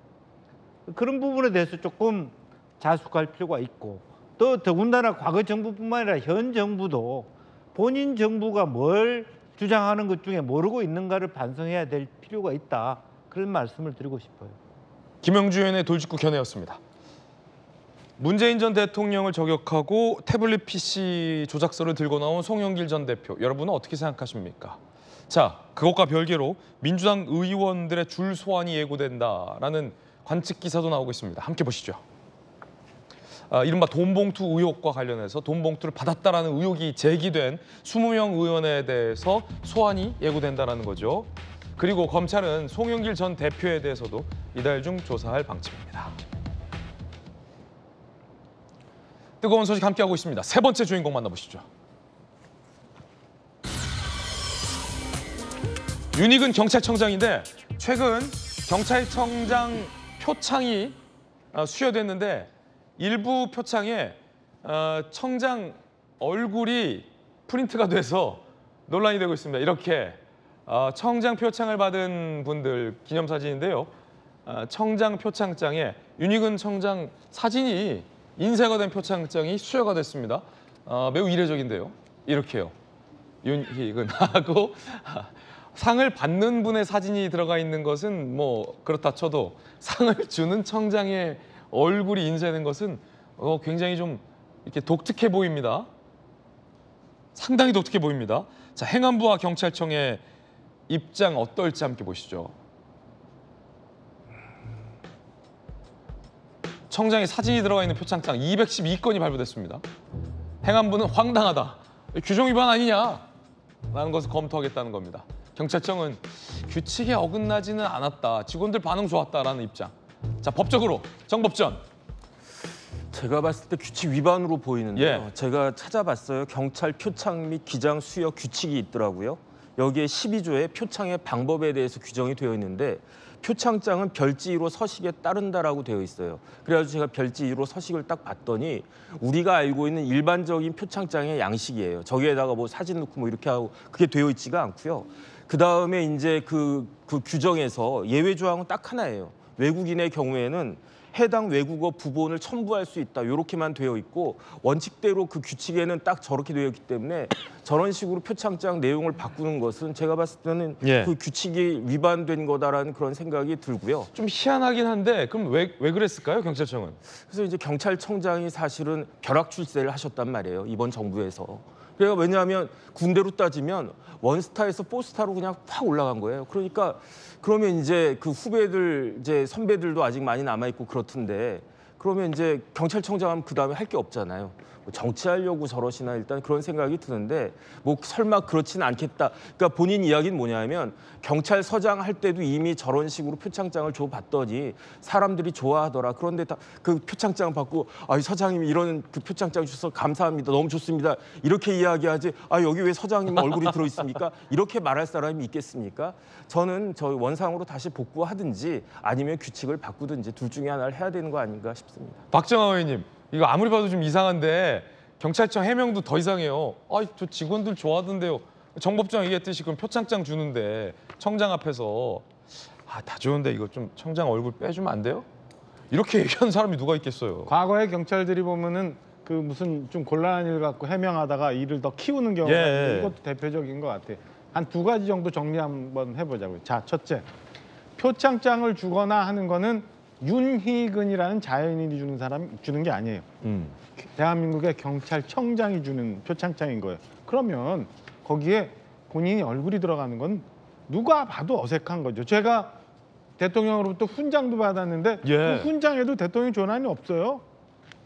그런 부분에 대해서 조금 자숙할 필요가 있고 또 더군다나 과거 정부뿐만 아니라 현 정부도 본인 정부가 뭘 주장하는 것 중에 모르고 있는가를 반성해야 될 필요가 있다. 그런 말씀을 드리고 싶어요. 김영주 의원의 돌직구 견해였습니다. 문재인 전 대통령을 저격하고 태블릿 PC 조작서를 들고 나온 송영길 전 대표. 여러분은 어떻게 생각하십니까? 자, 그것과 별개로 민주당 의원들의 줄 소환이 예고된다라는 관측 기사도 나오고 있습니다. 함께 보시죠. 이른바 돈봉투 의혹과 관련해서 돈봉투를 받았다라는 의혹이 제기된 20명 의원에 대해서 소환이 예고된다는 거죠. 그리고 검찰은 송영길 전 대표에 대해서도 이달 중 조사할 방침입니다. 뜨거운 소식 함께하고 있습니다. 세 번째 주인공 만나보시죠. 윤익은 경찰청장인데 최근 경찰청장 표창이 수여됐는데 일부 표창에 청장 얼굴이 프린트가 돼서 논란이 되고 있습니다. 이렇게 청장 표창을 받은 분들 기념사진인데요. 청장 표창장에 윤익은 청장 사진이 인쇄가 된 표창장이 수여가 됐습니다. 매우 이례적인데요. 이렇게요. 윤익은하고 상을 받는 분의 사진이 들어가 있는 것은 뭐 그렇다 쳐도 상을 주는 청장의 얼굴이 인쇄된 것은 굉장히 좀 이렇게 독특해 보입니다. 상당히 독특해 보입니다. 자, 행안부와 경찰청의 입장 어떨지 함께 보시죠. 청장의 사진이 들어가 있는 표창장 212건이 발부됐습니다. 행안부는 황당하다. 규정 위반 아니냐? 라는 것을 검토하겠다는 겁니다. 경찰청은 규칙에 어긋나지는 않았다. 직원들 반응 좋았다라는 입장. 자, 법적으로 정법전. 제가 봤을 때 규칙 위반으로 보이는데요. 제가 찾아봤어요. 경찰 표창 및 기장 수여 규칙이 있더라고요. 여기에 12조에 표창의 방법에 대해서 규정이 되어 있는데 표창장은 별지 1호 서식에 따른다라고 되어 있어요. 그래가지고 제가 별지 1호 서식을 딱 봤더니 우리가 알고 있는 일반적인 표창장의 양식이에요. 저기에다가 뭐 사진 넣고 뭐 이렇게 하고 그게 되어 있지가 않고요. 그 다음에 이제 그 규정에서 예외 조항은 딱 하나예요. 외국인의 경우에는 해당 외국어 부본을 첨부할 수 있다. 이렇게만 되어 있고 원칙대로 그 규칙에는 딱 저렇게 되어 있기 때문에 저런 식으로 표창장 내용을 바꾸는 것은 제가 봤을 때는 그 규칙이 위반된 거다라는 그런 생각이 들고요. 좀 희한하긴 한데 그럼 왜 그랬을까요, 경찰청은? 그래서 이제 경찰청장이 사실은 벼락 출세를 하셨단 말이에요. 이번 정부에서. 그래서 왜냐하면 군대로 따지면 원스타에서 포스타로 그냥 확 올라간 거예요. 그러니까 그러면 이제 그 후배들 이제 선배들도 아직 많이 남아 있고 그렇던데 그러면 이제 경찰청장 하면 그 다음에 할 게 없잖아요. 뭐 정치하려고 저러시나 일단 그런 생각이 드는데 뭐 설마 그렇지는 않겠다. 그러니까 본인 이야기는 뭐냐면 경찰서장 할 때도 이미 저런 식으로 표창장을 줘봤더니 사람들이 좋아하더라. 그런데 다 그 표창장 받고 아, 서장님이 이런 그 표창장 주셔서 감사합니다. 너무 좋습니다. 이렇게 이야기하지. 아, 여기 왜 서장님 얼굴이 들어 있습니까? 이렇게 말할 사람이 있겠습니까? 저는 저 원상으로 다시 복구하든지 아니면 규칙을 바꾸든지 둘 중에 하나를 해야 되는 거 아닌가 싶습니다. 박정아 의원님. 이거 아무리 봐도 좀 이상한데 경찰청 해명도 더 이상해요. 저 직원들 좋아하던데요. 정법장 얘기했듯이 그럼 표창장 주는데 청장 앞에서 다 좋은데 이거 좀 청장 얼굴 빼주면 안 돼요? 이렇게 얘기하는 사람이 누가 있겠어요. 과거에 경찰들이 보면은 그 무슨 좀 곤란한 일 갖고 해명하다가 일을 더 키우는 경우가 있는데 이것도 대표적인 것 같아요. 한 두 가지 정도 정리 한번 해보자고요. 자, 첫째, 표창장을 주거나 하는 거는 윤희근이라는 자연인이 주는 게 아니에요. 대한민국의 경찰청장이 주는 표창장인 거예요. 그러면 거기에 본인이 얼굴이 들어가는 건 누가 봐도 어색한 거죠. 제가 대통령으로부터 훈장도 받았는데 그 훈장에도 대통령 전환이 없어요.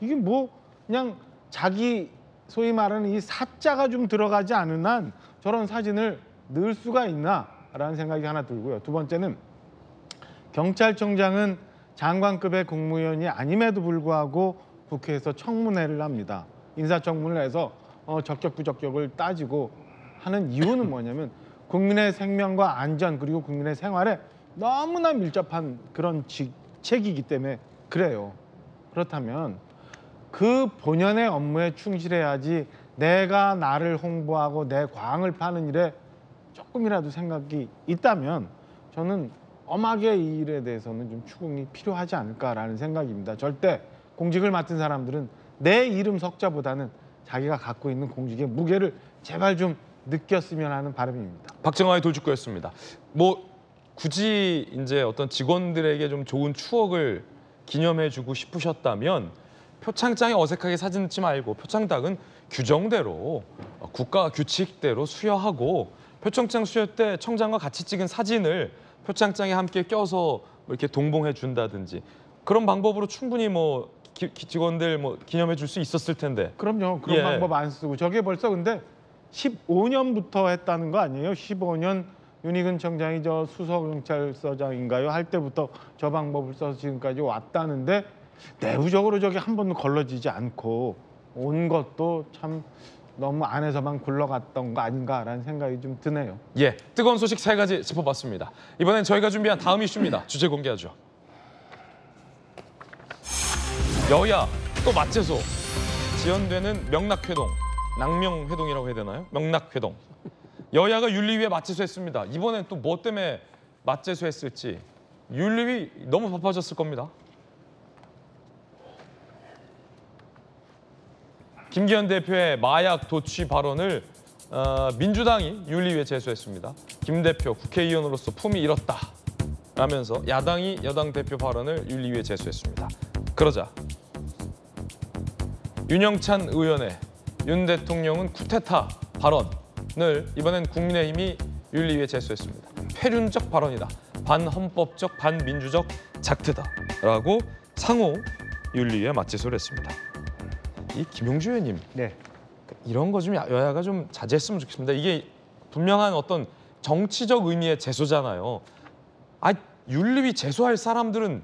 이게 뭐 그냥 자기 소위 말하는 이 사자가 좀 들어가지 않은 한 저런 사진을 넣을 수가 있나라는 생각이 하나 들고요. 두 번째는 경찰청장은 장관급의 국무위원이 아님에도 불구하고 국회에서 청문회를 합니다. 인사청문을 해서 적격 부적격을 따지고 하는 이유는 뭐냐면 국민의 생명과 안전 그리고 국민의 생활에 너무나 밀접한 그런 직책이기 때문에 그래요. 그렇다면 그 본연의 업무에 충실해야지 내가 나를 홍보하고 내 광을 파는 일에 조금이라도 생각이 있다면 저는 엄하게 이 일에 대해서는 좀 추궁이 필요하지 않을까라는 생각입니다. 절대 공직을 맡은 사람들은 내 이름 석자보다는 자기가 갖고 있는 공직의 무게를 제발 좀 느꼈으면 하는 바람입니다. 박정아의 돌직구였습니다. 뭐 굳이 이제 어떤 직원들에게 좀 좋은 추억을 기념해주고 싶으셨다면 표창장에 어색하게 사진 넣지 말고 표창장은 규정대로 국가 규칙대로 수여하고 표창장 수여 때 청장과 같이 찍은 사진을 표창장에 함께 껴서 이렇게 동봉해 준다든지 그런 방법으로 충분히 뭐 직원들 뭐 기념해 줄 수 있었을 텐데. 그럼요. 그런 예. 방법 안 쓰고 저게 벌써 근데 15년부터 했다는 거 아니에요? 15년 윤희근 청장이 저 수서경찰서장인가요? 할 때부터 저 방법을 써서 지금까지 왔다는데 내부적으로 저게 한 번도 걸러지지 않고 온 것도 참 너무 안에서만 굴러갔던 거 아닌가라는 생각이 좀 드네요. 예, 뜨거운 소식 3가지 짚어봤습니다. 이번엔 저희가 준비한 다음 이슈입니다. 주제 공개하죠. 여야 또 맞재소 지연되는 명락회동, 낭명회동이라고 해야 되나요? 명락회동. 여야가 윤리위에 맞재소했습니다. 이번엔 또 뭐 때문에 맞재소했을지 윤리위 너무 바빠졌을 겁니다. 김기현 대표의 마약 도취 발언을 민주당이 윤리위에 제소했습니다. 김 대표 국회의원으로서 품위 잃었다 라면서 야당이 여당 대표 발언을 윤리위에 제소했습니다. 그러자 윤영찬 의원의 윤 대통령은 쿠데타 발언을 이번엔 국민의힘이 윤리위에 제소했습니다. 폐륜적 발언이다. 반헌법적, 반민주적 작태다라고 상호 윤리위에 맞제소를 했습니다. 이 김용주 의원님, 네. 이런 거 좀 여야가 좀 자제했으면 좋겠습니다. 이게 분명한 어떤 정치적 의미의 제소잖아요. 아, 윤리위 제소할 사람들은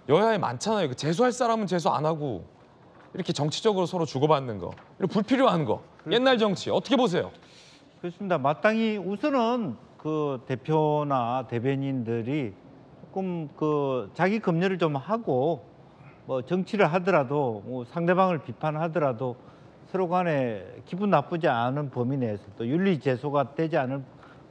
여야에 많잖아요. 그 제소할 사람은 제소 안 하고 이렇게 정치적으로 서로 주고받는 거, 이런 불필요한 거, 옛날 정치 어떻게 보세요? 그렇습니다. 마땅히 우선은 그 대표나 대변인들이 조금 그 자기 검열을 좀 하고 뭐 정치를 하더라도 뭐 상대방을 비판하더라도 서로 간에 기분 나쁘지 않은 범위 내에서 또 윤리 제소가 되지 않은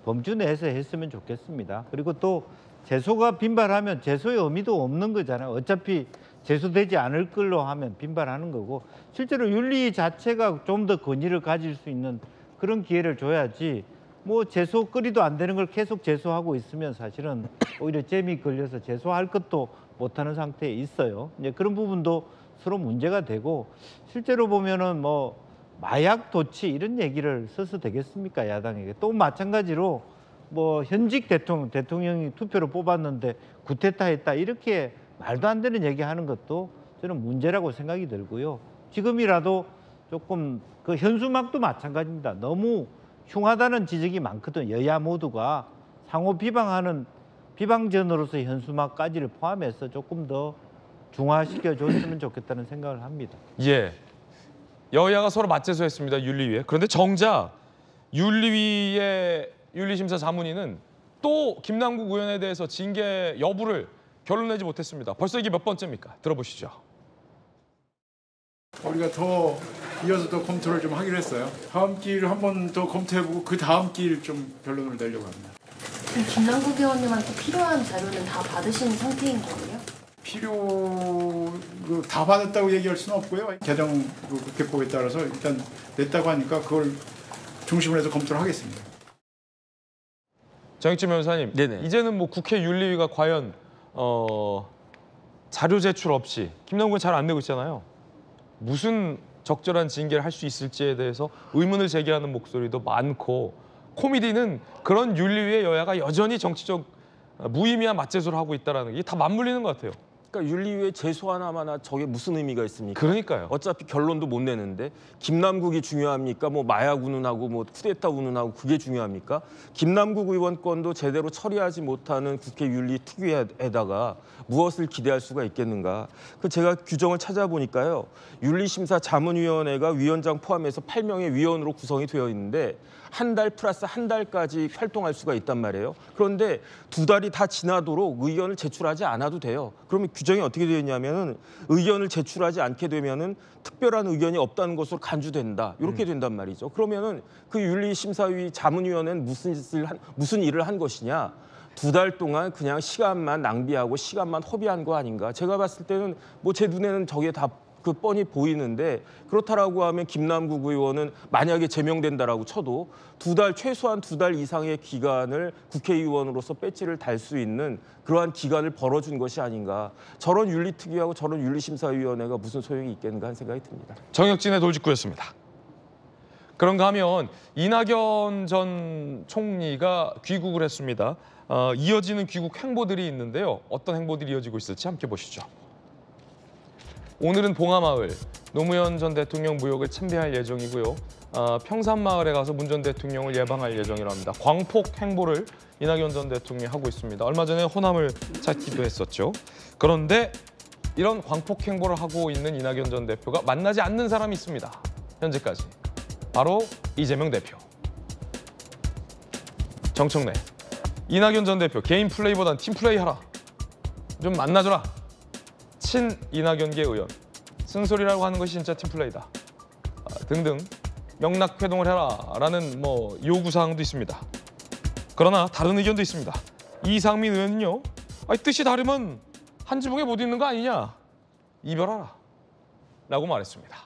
범주 내에서 했으면 좋겠습니다. 그리고 또 제소가 빈발하면 제소의 의미도 없는 거잖아요. 어차피 제소되지 않을 걸로 하면 빈발하는 거고 실제로 윤리 자체가 좀 더 권위를 가질 수 있는 그런 기회를 줘야지 뭐 제소 거리도 안 되는 걸 계속 제소하고 있으면 사실은 오히려 잼이 걸려서 제소할 것도 못하는 상태에 있어요. 이제 그런 부분도 서로 문제가 되고 실제로 보면은 뭐 마약 도취 이런 얘기를 써서 되겠습니까 야당에게? 또 마찬가지로 뭐 현직 대통령이 투표로 뽑았는데 구테타했다 이렇게 말도 안 되는 얘기하는 것도 저는 문제라고 생각이 들고요. 지금이라도 조금 그 현수막도 마찬가지입니다. 너무 흉하다는 지적이 많거든. 여야 모두가 상호 비방하는 비방전으로서의 현수막까지를 포함해서 조금 더 중화시켜 줬으면 좋겠다는 생각을 합니다. 예, 여야가 서로 맞제소했습니다. 윤리위에. 그런데 정작 윤리위의 윤리심사 자문위는 또 김남국 의원에 대해서 징계 여부를 결론내지 못했습니다. 벌써 이게 몇 번째입니까? 들어보시죠. 우리가 더 이어서 더 검토를 좀 하기로 했어요. 다음 기회를 한 번 더 검토해보고 그 다음 기회를 좀 결론을 내려고 합니다. 김남국 의원님한테 필요한 자료는 다 받으신 상태인 거예요? 다 받았다고 얘기할 수는 없고요. 개정 국회법에 따라서 일단 냈다고 하니까 그걸 중심으로 해서 검토를 하겠습니다. 정익진 변호사님, 이제는 뭐 국회 윤리위가 과연 자료 제출 없이 김남국 의원 잘 안 내고 있잖아요. 무슨 적절한 징계를 할 수 있을지에 대해서 의문을 제기하는 목소리도 많고 코미디는 그런 윤리위의 여야가 여전히 정치적 무의미한 맞제소를 하고 있다는 게 다 맞물리는 것 같아요. 그러니까 윤리위에 제소 하나마나 저게 무슨 의미가 있습니까? 그러니까요. 어차피 결론도 못 내는데 김남국이 중요합니까? 뭐 마약 운운하고 뭐 쿠데타 운운하고 그게 중요합니까? 김남국 의원 건도 제대로 처리하지 못하는 국회 윤리 특위에다가 무엇을 기대할 수가 있겠는가? 그 제가 규정을 찾아보니까요. 윤리심사 자문위원회가 위원장 포함해서 8명의 위원으로 구성이 되어 있는데 한 달 플러스 한 달까지 활동할 수가 있단 말이에요. 그런데 2달이 다 지나도록 의견을 제출하지 않아도 돼요. 그러면 규정이 어떻게 되어 있냐면은 의견을 제출하지 않게 되면은 특별한 의견이 없다는 것으로 간주된다. 이렇게 된단 말이죠. 그러면은 그 윤리심사위 자문위원회는 무슨 일을 한 것이냐? 2달 동안 그냥 시간만 낭비하고 시간만 허비한 거 아닌가? 제가 봤을 때는 뭐 제 눈에는 저게 다 그 뻔히 보이는데 그렇다라고 하면 김남국 의원은 만약에 제명된다라고 쳐도 최소한 2달 이상의 기간을 국회의원으로서 배지를 달 수 있는 그러한 기간을 벌어준 것이 아닌가. 저런 윤리특위하고 저런 윤리심사위원회가 무슨 소용이 있겠는가 하는 생각이 듭니다. 정혁진의 돌직구였습니다. 그런가 하면 이낙연 전 총리가 귀국을 했습니다. 이어지는 귀국 행보들이 있는데요. 어떤 행보들이 이어지고 있을지 함께 보시죠. 오늘은 봉하마을 노무현 전 대통령 묘역을 참배할 예정이고요. 평산마을에 가서 문 전 대통령을 예방할 예정이라 합니다. 광폭 행보를 이낙연 전 대통령이 하고 있습니다. 얼마 전에 호남을 찾기도 했었죠. 그런데 이런 광폭 행보를 하고 있는 이낙연 전 대표가 만나지 않는 사람이 있습니다. 현재까지. 바로 이재명 대표. 정청래. 이낙연 전 대표 개인 플레이보단 팀 플레이 하라. 좀 만나줘라. 친 이낙연계 의원. 쓴소리라고 하는 것이 진짜 팀 플레이다. 등등 명락회동을 해라라는 요구사항도 있습니다. 그러나 다른 의견도 있습니다. 이상민 의원은요. 뜻이 다르면 한 지붕에 못 있는 거 아니냐. 이별하라. 라고 말했습니다.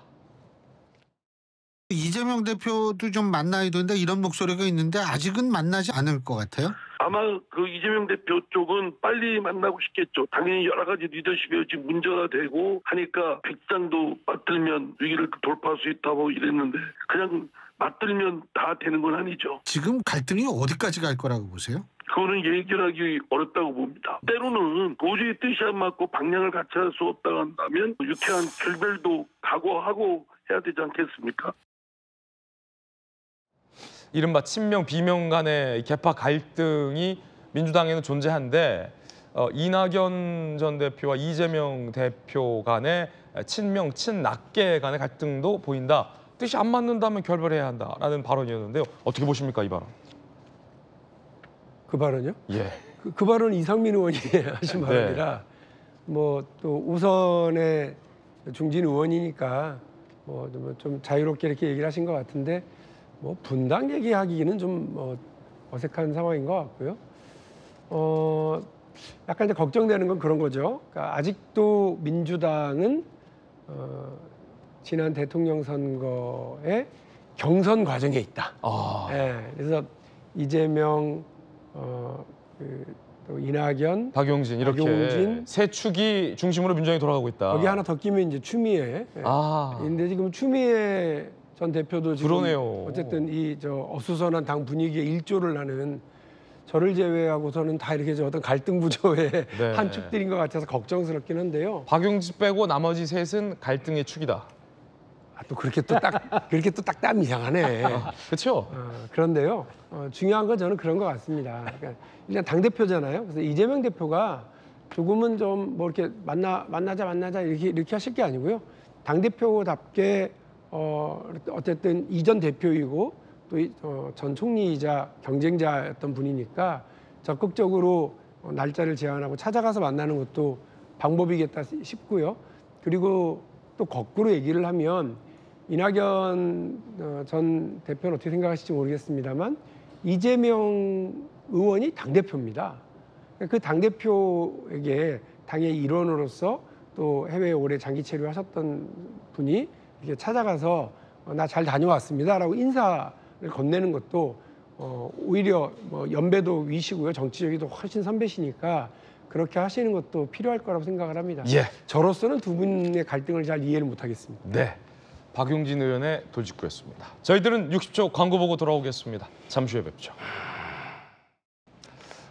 이재명 대표도 좀 만나야 되는데 이런 목소리가 있는데 아직은 만나지 않을 것 같아요? 아마 그 이재명 대표 쪽은 빨리 만나고 싶겠죠. 당연히 여러 가지 리더십이 지금 문제가 되고 하니까 백장도 맞들면 위기를 돌파할 수 있다 이랬는데 그냥 맞들면 다 되는 건 아니죠. 지금 갈등이 어디까지 갈 거라고 보세요? 그거는 얘기하기 어렵다고 봅니다. 때로는 도저히 뜻이 안 맞고 방향을 같이 할 수 없다고 한다면 유쾌한 결별도 각오하고 해야 되지 않겠습니까? 이른바 친명, 비명 간의 개파 갈등이 민주당에는 존재한데 이낙연 전 대표와 이재명 대표 간의 친명, 친낙계 간의 갈등도 보인다. 뜻이 안 맞는다면 결별해야 한다라는 발언이었는데요. 어떻게 보십니까, 이 발언? 그 발언요? 예. 그 발언은 이상민 의원이 하신 발언이라 또 우선의 중진 의원이니까 좀 자유롭게 이렇게 얘기를 하신 것 같은데 분당 얘기하기는 좀 어색한 상황인 것 같고요. 약간 이제 걱정되는 건 그런 거죠. 그러니까 아직도 민주당은 지난 대통령 선거의 경선 과정에 있다. 그래서 이재명, 또 이낙연, 박용진 이렇게 세 축이 중심으로 민주당이 돌아가고 있다. 거기 하나 더 끼면 이제 추미애. 근데 지금 추미애 전 대표도 지금 그러네요. 어쨌든 이 어수선한 당 분위기에 일조를 하는 저를 제외하고서는 다 이렇게 어떤 갈등 구조의 한 축들인 것 같아서 걱정스럽긴 한데요. 박용진 빼고 나머지 셋은 갈등의 축이다. 또 그렇게 또 딱 따면 이상하네. 그렇죠. 그런데요. 중요한 건 저는 그런 것 같습니다. 그러니까 일단 당 대표잖아요. 그래서 이재명 대표가 조금은 좀 이렇게 만나자 이렇게 하실 게 아니고요. 당 대표답게 어쨌든 이전 대표이고 또 전 총리이자 경쟁자였던 분이니까 적극적으로 날짜를 제안하고 찾아가서 만나는 것도 방법이겠다 싶고요. 그리고 또 거꾸로 얘기를 하면 이낙연 전 대표는 어떻게 생각하실지 모르겠습니다만 이재명 의원이 당대표입니다. 그 당대표에게 당의 일원으로서 또 해외에 오래 장기 체류하셨던 분이 이렇게 찾아가서 나 잘 다녀왔습니다라고 인사를 건네는 것도 오히려 연배도 위시고요. 정치적이도 훨씬 선배시니까 그렇게 하시는 것도 필요할 거라고 생각을 합니다. 저로서는 두 분의 갈등을 잘 이해를 못하겠습니다. 네, 박용진 의원의 돌직구였습니다. 저희들은 60초 광고 보고 돌아오겠습니다. 잠시 후에 뵙죠.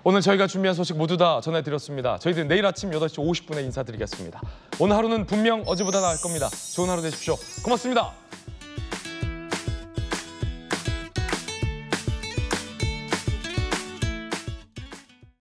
오늘 저희가 준비한 소식 모두 다 전해드렸습니다. 저희들은 내일 아침 8시 50분에 인사드리겠습니다. 오늘 하루는 분명 어제보다 나을 겁니다. 좋은 하루 되십시오. 고맙습니다.